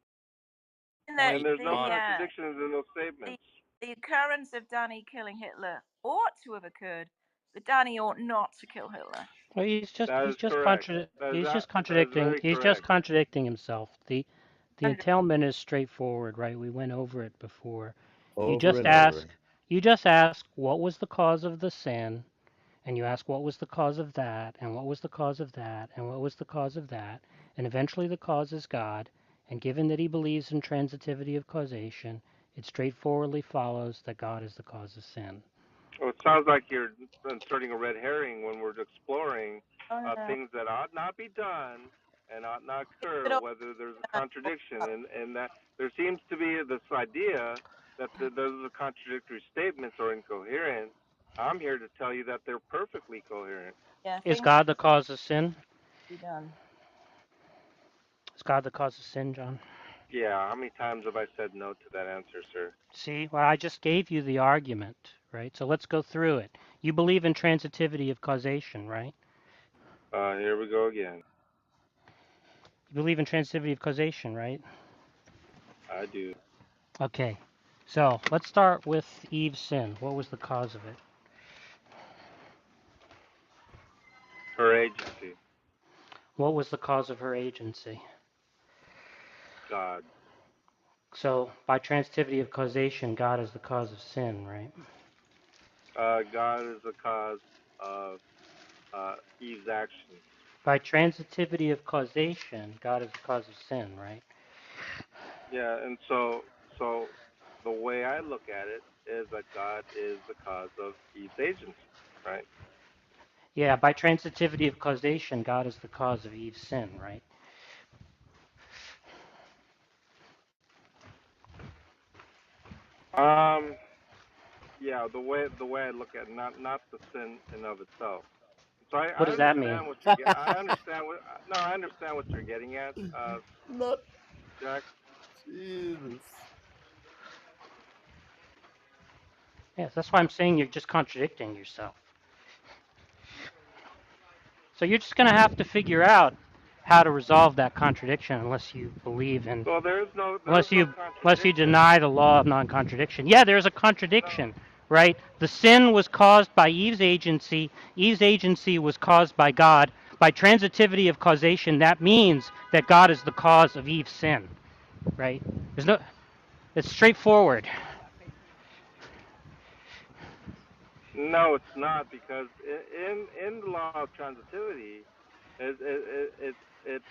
And Wait, there's no John. contradictions in those the statements. the occurrence of Danny killing Hitler ought to have occurred, but Danny ought not to kill Hitler. Well, That is correct. That is very he's just correct. contradicting himself. The And entailment is straightforward, right? We went over it before. You Over just and over. ask what was the cause of the sin, and you ask what was the cause of that, and what was the cause of that, and what was the cause of that, and eventually the cause is God. And given that he believes in transitivity of causation, it straightforwardly follows that God is the cause of sin. Well, it sounds like you're inserting a red herring when we're exploring oh no, things that ought not be done and ought not it occur, ought whether there's a to contradiction, and that there seems to be this idea that those are contradictory statements or incoherent. I'm here to tell you that they're perfectly coherent. yeah, Is things God the cause of sin? be done. Is God the cause of sin, John? Yeah, how many times have I said no to that answer, sir? See, well, I just gave you the argument, right? So let's go through it. You believe in transitivity of causation, right? Here we go again. You believe in transitivity of causation, right? I do. Okay. So let's start with Eve's sin. What was the cause of it? Her agency, What was the cause of her agency? God. So by transitivity of causation, God is the cause of sin, right? God is the cause of Eve's actions. By transitivity of causation, God is the cause of sin, right? Yeah, and so the way I look at it is that God is the cause of Eve's agency, right? Yeah, by transitivity of causation, God is the cause of Eve's sin, right? Um, Yeah, the way I look at it, not the sin in of itself. So What I does that mean? understand what you're getting. I understand what no, I understand what you're getting at, Not Jack. Jesus. Yes, that's why I'm saying you're just contradicting yourself. So you're just going to have to figure out how to resolve that contradiction unless you believe in, Well, there's no unless you contradiction. deny the law of non-contradiction. Yeah, there's a No, contradiction, right? The sin was caused by Eve's agency. Eve's agency was caused by God. By transitivity of causation, that means that God is the cause of Eve's sin, right? There's no. It's straightforward. no, it's not because in the law of transitivity, it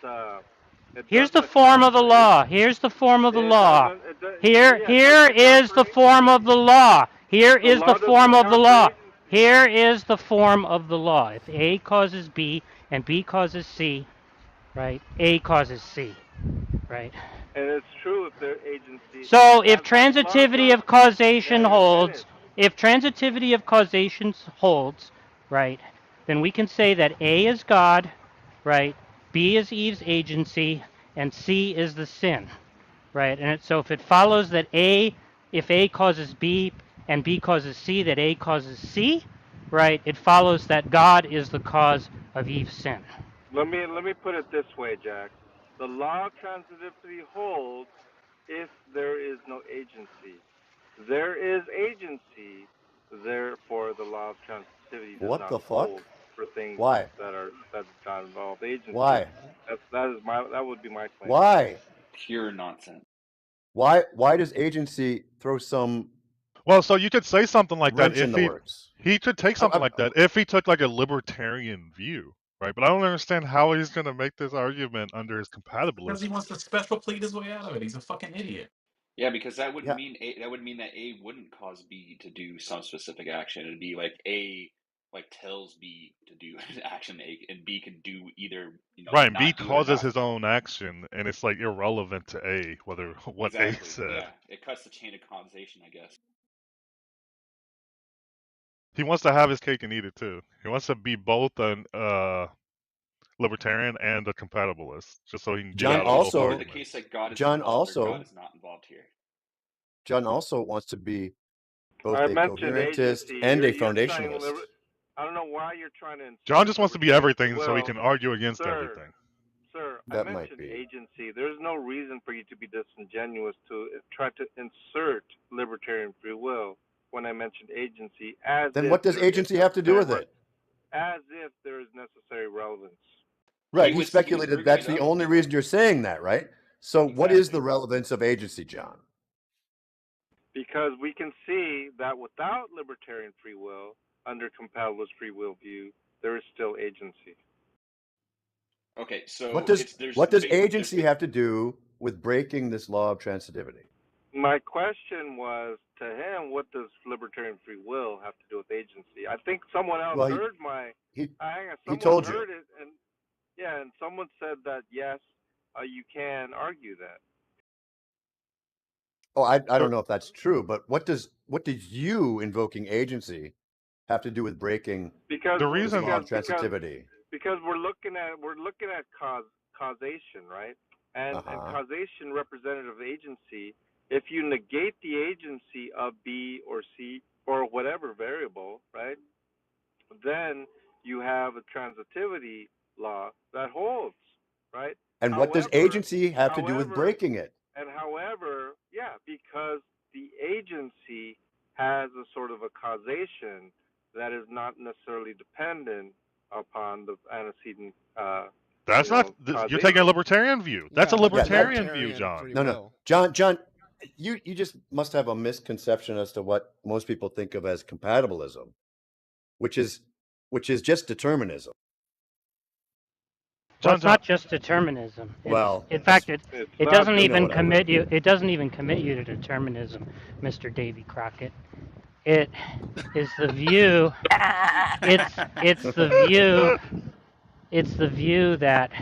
Here's the doesn't form account of the for law. Here's the form of the it law. doesn't yeah, it Here doesn't account is for the form of agency. the law. Here The is the law doesn't form of the account for law. agency. Here is the form of the law. If A causes B and B causes C, right? A causes C, right? And it's true if their agency So if that law transitivity does. of causation Let me finish. holds, if transitivity of causation holds, right, then we can say that A is God, right? B is Eve's agency, and C is the sin, right? And so if it follows that if A causes B and B causes C, that A causes C, right? It follows that God is the cause of Eve's sin. Let me put it this way, Jack. The law of transitivity holds if there is no agency. There is agency, therefore the law of transitivity does What not the fuck? hold for things Why? that do not involve agency. Why? That would be my claim. Why? Pure nonsense. Why does agency throw some Well, so you could say something like that wrench in if the works? he could take something like that if he took like a libertarian view, right? But I don't understand how he's going to make this argument under his Because compatibilist. he wants to special plead his way out of it. He's a fucking idiot. Yeah, because that would Yeah. mean that A wouldn't cause B to do some specific action. It'd be like A tells B to do an action A, and B can do either Right, and B not do it or causes not. his own action, and it's like irrelevant to A whether what A Exactly. said. Yeah, it cuts the chain of causation, I guess. He wants to have his cake and eat it too. He wants to be both an libertarian and a compatibilist, just so he can get John Yeah, out of both he's for also the case arguments. that God is John involved or God also is not involved here. John also wants to be both I a mentioned coherentist agency. and a You're saying foundationalist. I don't know why you're trying to John insert just wants to be libertarian free everything so he will, can argue against sir. everything. Sir, I That might mentioned be. agency. There's no reason for you to be disingenuous to try to insert libertarian free will when I mentioned agency, as Then if what does there is agency have to do with it? as if there is necessary relevance. Right. He He was speculated bringing it that's the up. only reason you're saying that, right? So what is Exactly. the relevance of agency, John? Because we can see that without libertarian free will, under compatibilist free will view, there is still agency. Okay, What so does there's what does agency have to do with breaking this law of transitivity? My question was to him, what does libertarian free will have to do with agency? I think someone else Well, heard my, he he someone told you. heard it, and yeah, and someone said that yes, you can argue that. Oh, I So don't know if that's true, but what does you invoking agency have to do with breaking Because the this reason law of transitivity? because we're looking at causation, right? And Uh-huh. causation representative of agency. If you negate the agency of B or C or whatever variable, right? Then you have a transitivity law that holds, right? And what does However, agency have to do with however, breaking it? yeah, because the agency has a sort of a causation that is not necessarily dependent upon the antecedent, that's not you're taking a causation. libertarian view. That's Yeah, a that's Yeah, that libertarian view, libertarian John. free no, will. John, you just must have a misconception as to what most people think of as compatibilism, which is just determinism. Well, John, it's not just determinism. Well, In fact, it It's it not doesn't you know even what I mean. commit you. It doesn't even commit you to determinism, Mr. Davy Crockett. It is the view. It's the view. It's the view that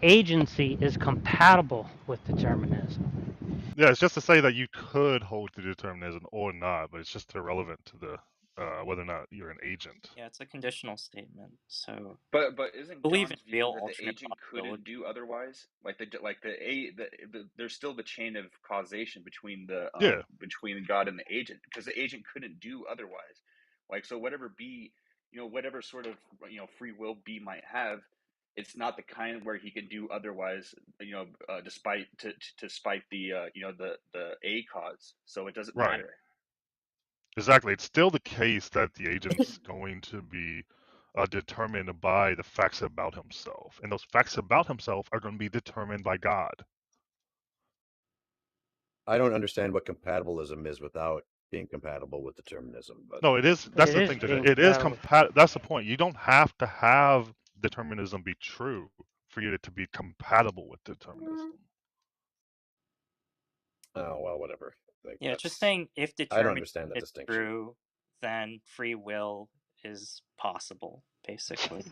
agency is compatible with determinism. Yeah, it's just to say that you could hold to determinism or not, but it's just irrelevant to the whether or not you're an agent. Yeah, it's a conditional statement. So But isn't believe in John's real view that the alternate agent couldn't possibility. do otherwise? Like there's still the chain of causation Yeah. between God and the agent, because the agent couldn't do otherwise. Like, so whatever B, whatever sort of free will B might have, it's not the kind where he can do otherwise. Despite the the A cause, so it doesn't Right. matter. Exactly. It's still the case that the agent's going to be determined by the facts about himself, and those facts about himself are going to be determined by God. I don't understand what compatibilism is without being compatible with determinism. But No, it is. But That's it the is thing. being It is compatible. That's the point. You don't have to have determinism be true for you to be compatible with determinism. oh well, whatever. I think Yeah, it's just that's. saying if I don't determinism understand that is distinction. true, then free will is possible, basically.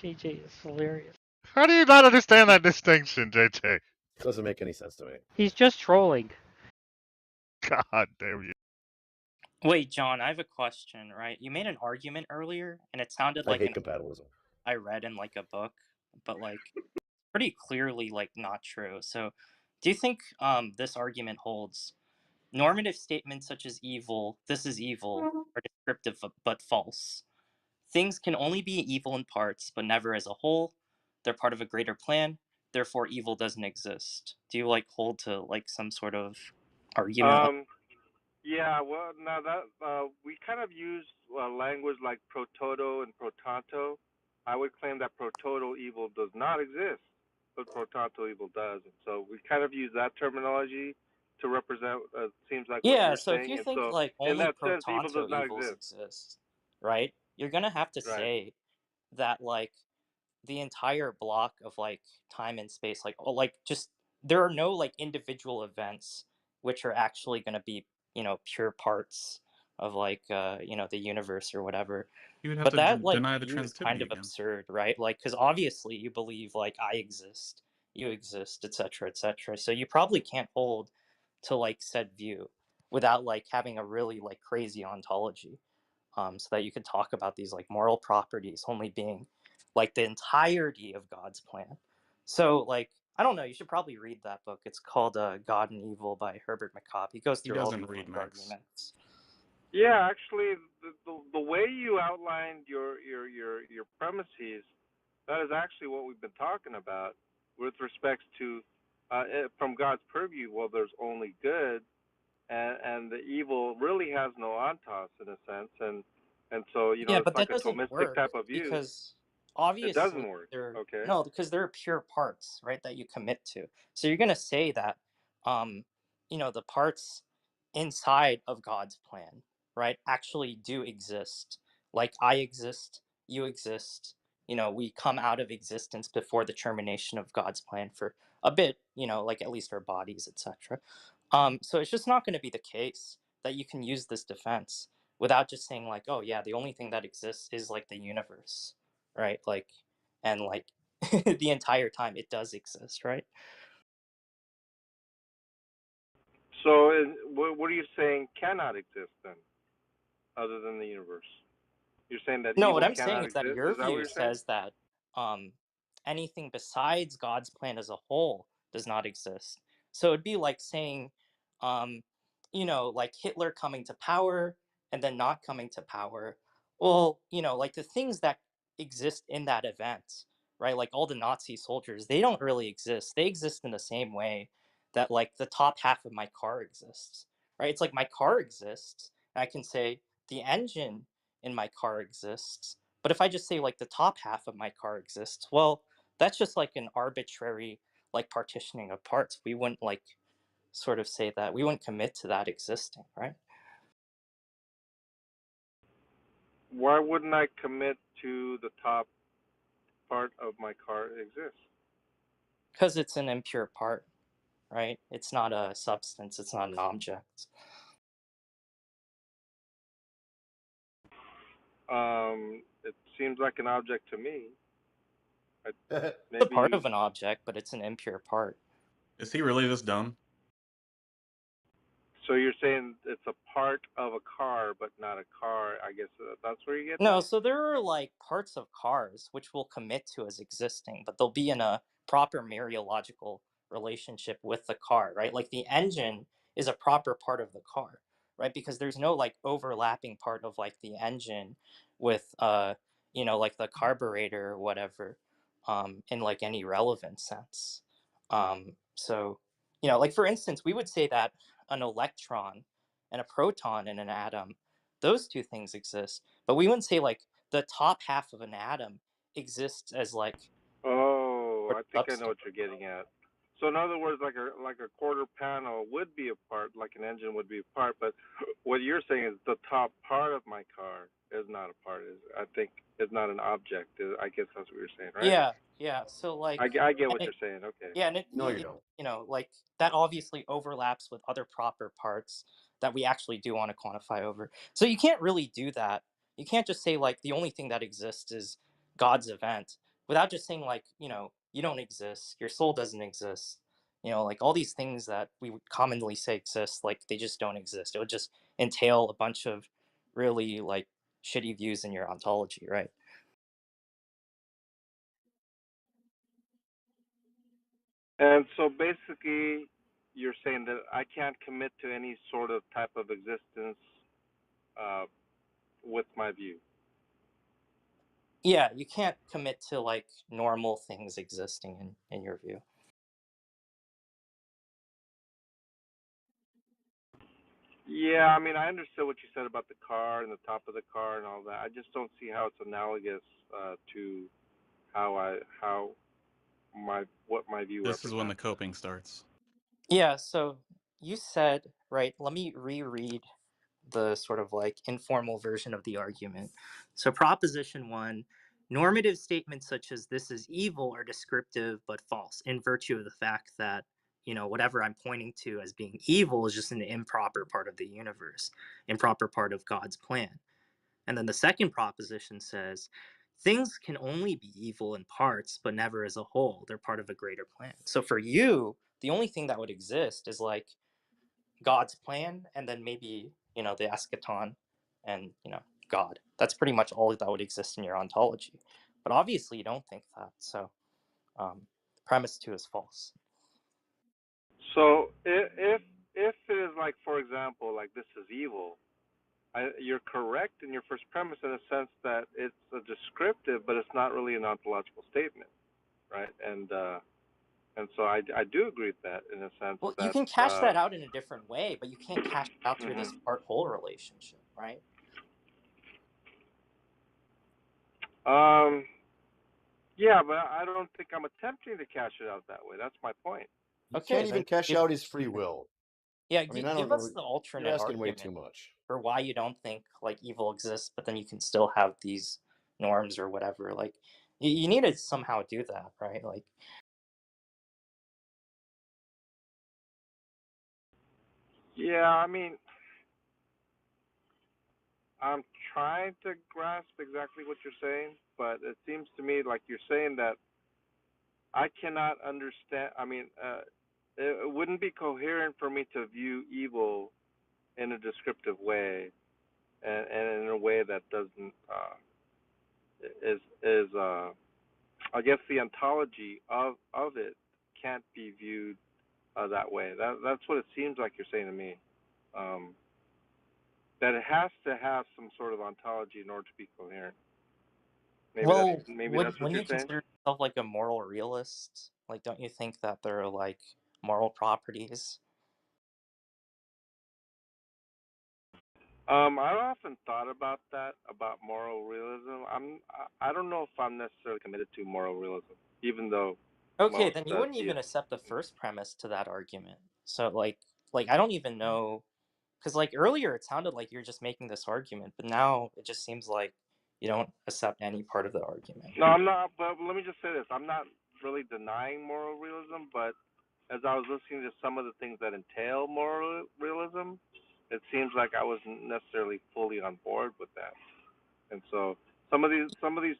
JJ is hilarious. How do you not understand that distinction, JJ? Doesn't make any sense to me. He's just trolling. God damn you. Wait, John, I have a question, right? You made an argument earlier, and it sounded I like hate an compatibilism. I read in like a book, but like pretty clearly like not true. So, do you think this argument holds? Normative statements such as evil, this is evil, are descriptive but false. Things can only be evil in parts, but never as a whole. They're part of a greater plan, therefore evil doesn't exist. Do you like hold to like some sort of argument like Um, yeah, well, now that we kind of use language like pro toto and pro tanto. I would claim that pro toto evil does not exist, but pro tanto evil does. And so we kind of use that terminology to represent, seems like what Yeah, you're so if saying. you And think so, like in only that pro sense, evil tanto does not evils exist. exist, right? You're gonna have to Right. say that like the entire block of like time and space, like just there are no like individual events which are actually gonna be, pure parts of like the universe or whatever. You would have But to that like deny the view is kind transitivity of again. absurd, right? Like, because obviously you believe like I exist, you exist, etc., etc. So you probably can't hold to like said view without like having a really like crazy ontology, so that you could talk about these like moral properties only being like the entirety of God's plan. So like I don't know, you should probably read that book. It's called God and Evil by Herbert McCobb. He goes He through all these doesn't read, like Max. arguments. Yeah, actually, the way you outlined your premises, that is actually what we've been talking about with respects to, from God's purview. Well, there's only good, and the evil really has no ontos in a sense, and so Yeah, it's but like that a doesn't Thomistic work type of view. because It obviously doesn't work. they're Okay. no, because they're pure parts, right, that you commit to. So you're gonna say that um, the parts inside of God's plan, right, actually do exist. Like I exist, you exist, we come out of existence before the termination of God's plan for a bit, like at least our bodies, etc. So it's just not gonna be the case that you can use this defense without just saying like, oh yeah, the only thing that exists is like the universe, right? Like, and like the entire time it does exist, right? So, what are you saying cannot exist then, other than the universe? You're saying that No, what evil I'm saying cannot is that exist. your Is that what view you're saying? says that um, anything besides God's plan as a whole does not exist. So it'd be like saying, um, like Hitler coming to power and then not coming to power. Well, like the things that exist in that event, right? Like all the Nazi soldiers, they don't really exist. They exist in the same way that like the top half of my car exists, right? It's like my car exists. And I can say the engine in my car exists. But if I just say like the top half of my car exists, well, that's just like an arbitrary like partitioning of parts. We wouldn't like sort of say that. We wouldn't commit to that existing, right? Why wouldn't I commit to the top part of my car exists? Because it's an impure part, right? It's not a substance, it's not an object. It seems like an object to me. It's a part Maybe. of an object, but it's an impure part. Is he really this dumb? So you're saying it's a part of a car, but not a car. I guess that's where you get No, that? so there are like parts of cars which we'll commit to as existing, but they'll be in a proper mereological relationship with the car, right? Like the engine is a proper part of the car, right? Because there's no like overlapping part of like the engine with like the carburetor or whatever, in like any relevant sense. So like for instance, we would say that an electron and a proton in an atom, those two things exist, but we wouldn't say like the top half of an atom exists as like Oh, sort I of think I know substance. what you're getting at. So in other words, like a quarter panel would be a part, like an engine would be a part, but what you're saying is the top part of my car is not a part. Is I think is not an object. I guess that's what you're saying, right? Yeah. So like, I get and what you're saying. Okay. yeah, and No, you don't. like that obviously overlaps with other proper parts that we actually do want to quantify over. So you can't really do that. You can't just say like the only thing that exists is God's event without just saying like, you don't exist, your soul doesn't exist. Like all these things that we would commonly say exist, like they just don't exist. It would just entail a bunch of really like shitty views in your ontology, right? And so basically, you're saying that I can't commit to any sort of type of existence uh, with my view. Yeah, you can't commit to like normal things existing in your view. Yeah, I mean, I understood what you said about the car and the top of the car and all that. I just don't see how it's analogous to how my what my view This is when the represents. coping starts. Yeah, so you said, right, let me reread the sort of like informal version of the argument. So proposition 1, normative statements such as this is evil are descriptive but false in virtue of the fact that whatever I'm pointing to as being evil is just an improper part of the universe, improper part of God's plan. And then the second proposition says things can only be evil in parts, but never as a whole. They're part of a greater plan. So for you, the only thing that would exist is like God's plan, and then maybe, the eschaton and, God. That's pretty much all that would exist in your ontology. But obviously, you don't think that. So premise 2 is false. So if it is like, for example, like this is evil, you're correct in your first premise in a sense that it's a descriptive, but it's not really an ontological statement, right? And so I do agree with that in a sense Well, you that can cash that out in a different way, but you can't cash it out through this mhm. part-whole relationship, right? um yeah, but I don't think I'm attempting to cash it out that way. That's my point. You Okay, can't then even cash out his free will. yeah, I mean, I don't give us know. the You're alternate asking way too argument much. for why you don't think like evil exists, but then you can still have these norms or whatever. Like you need to somehow do that, right? Like Yeah, I mean, I'm trying to grasp exactly what you're saying, but it seems to me like you're saying that I cannot understand. I mean, it wouldn't be coherent for me to view evil in a descriptive way, and in a way that doesn't is I guess the ontology of it can't be viewed that way. That's what it seems like you're saying to me. Um, that it has to have some sort of ontology in order to be coherent. well, Maybe would that's what when you're you saying. consider yourself like a moral realist, like don't you think that there are like moral properties? I've often thought about that, about moral realism. I don't know if I'm necessarily committed to moral realism, even though Okay, most then you wouldn't even theists. accept the first premise to that argument. So like I don't even know, because like earlier it sounded like you're just making this argument, but now it just seems like you don't accept any part of the argument. No, I'm not. But let me just say this: I'm not really denying moral realism, but as I was listening to some of the things that entail moral realism, it seems like I wasn't necessarily fully on board with that. And so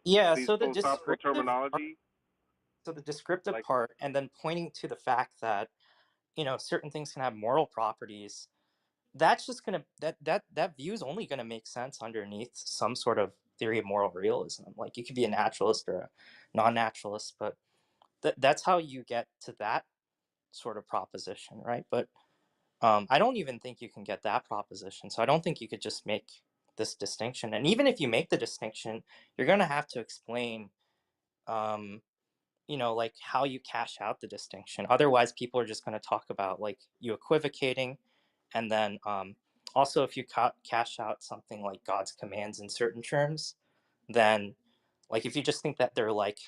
Yeah, these so philosophical terminology, the descriptive like part, and then pointing to the fact that certain things can have moral properties. that's just gonna that view is only gonna make sense underneath some sort of theory of moral realism. Like you could be a naturalist or a non-naturalist, but that's how you get to that sort of proposition, right? But I don't even think you can get that proposition. So I don't think you could just make this distinction. And even if you make the distinction, you're gonna have to explain, like how you cash out the distinction. Otherwise, people are just gonna talk about like you equivocating, and then also if you cash out something like God's commands in certain terms, then like if you just think that they're like,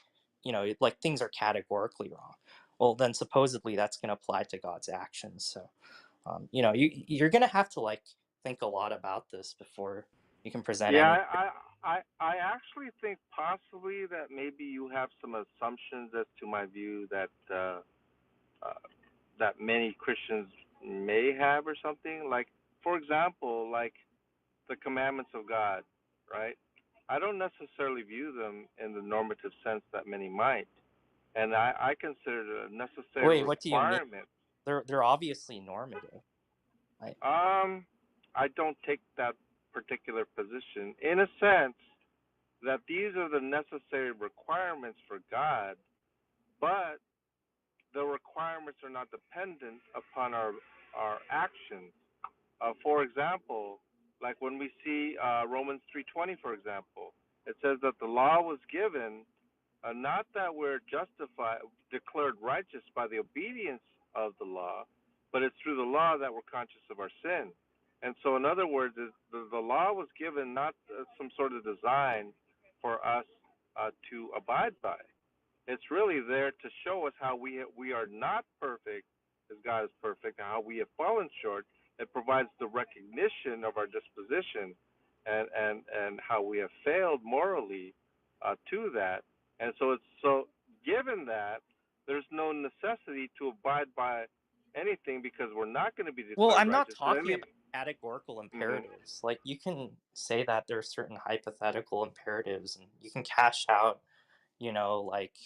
like things are categorically wrong, well then supposedly that's going to apply to God's actions. So you're going to have to like think a lot about this before you can present Yeah, any. I actually think possibly that maybe you have some assumptions as to my view that that many Christians may have or something. Like, for example, like the commandments of God, right? I don't necessarily view them in the normative sense that many might, and I consider it a necessary Wait, what do you mean? requirement. They're obviously normative. I I don't take that particular position in a sense that these are the necessary requirements for God, but the requirements are not dependent upon our actions. For example, like when we see Romans 3:20, for example, it says that the law was given not that we're justified, declared righteous by the obedience of the law, but it's through the law that we're conscious of our sin. And so, in other words, the law was given not some sort of design for us to abide by. It's really there to show us how we are not perfect as God is perfect, and how we have fallen short. It provides the recognition of our disposition, and how we have failed morally to that. And so given that there's no necessity to abide by anything because we're not going to be Well, declared I'm not righteous. And talking about categorical Mhm. imperatives. Like you can say that there are certain hypothetical imperatives, and you can cash out, like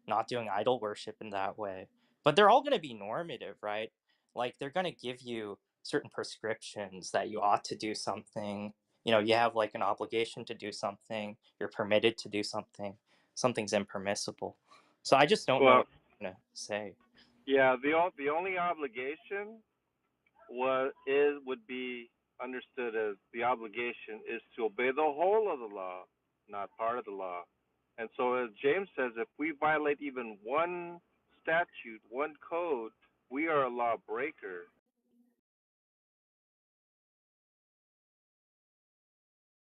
not doing idol worship in that way. But they're all going to be normative, right? Like they're going to give you certain prescriptions that you ought to do something. You have like an obligation to do something. You're permitted to do something. Something's impermissible. So I just don't know Well, what you're going to say. yeah, the only obligation would be understood as the obligation is to obey the whole of the law, not part of the law. And so, as James says, if we violate even one statute, one code, we are a lawbreaker.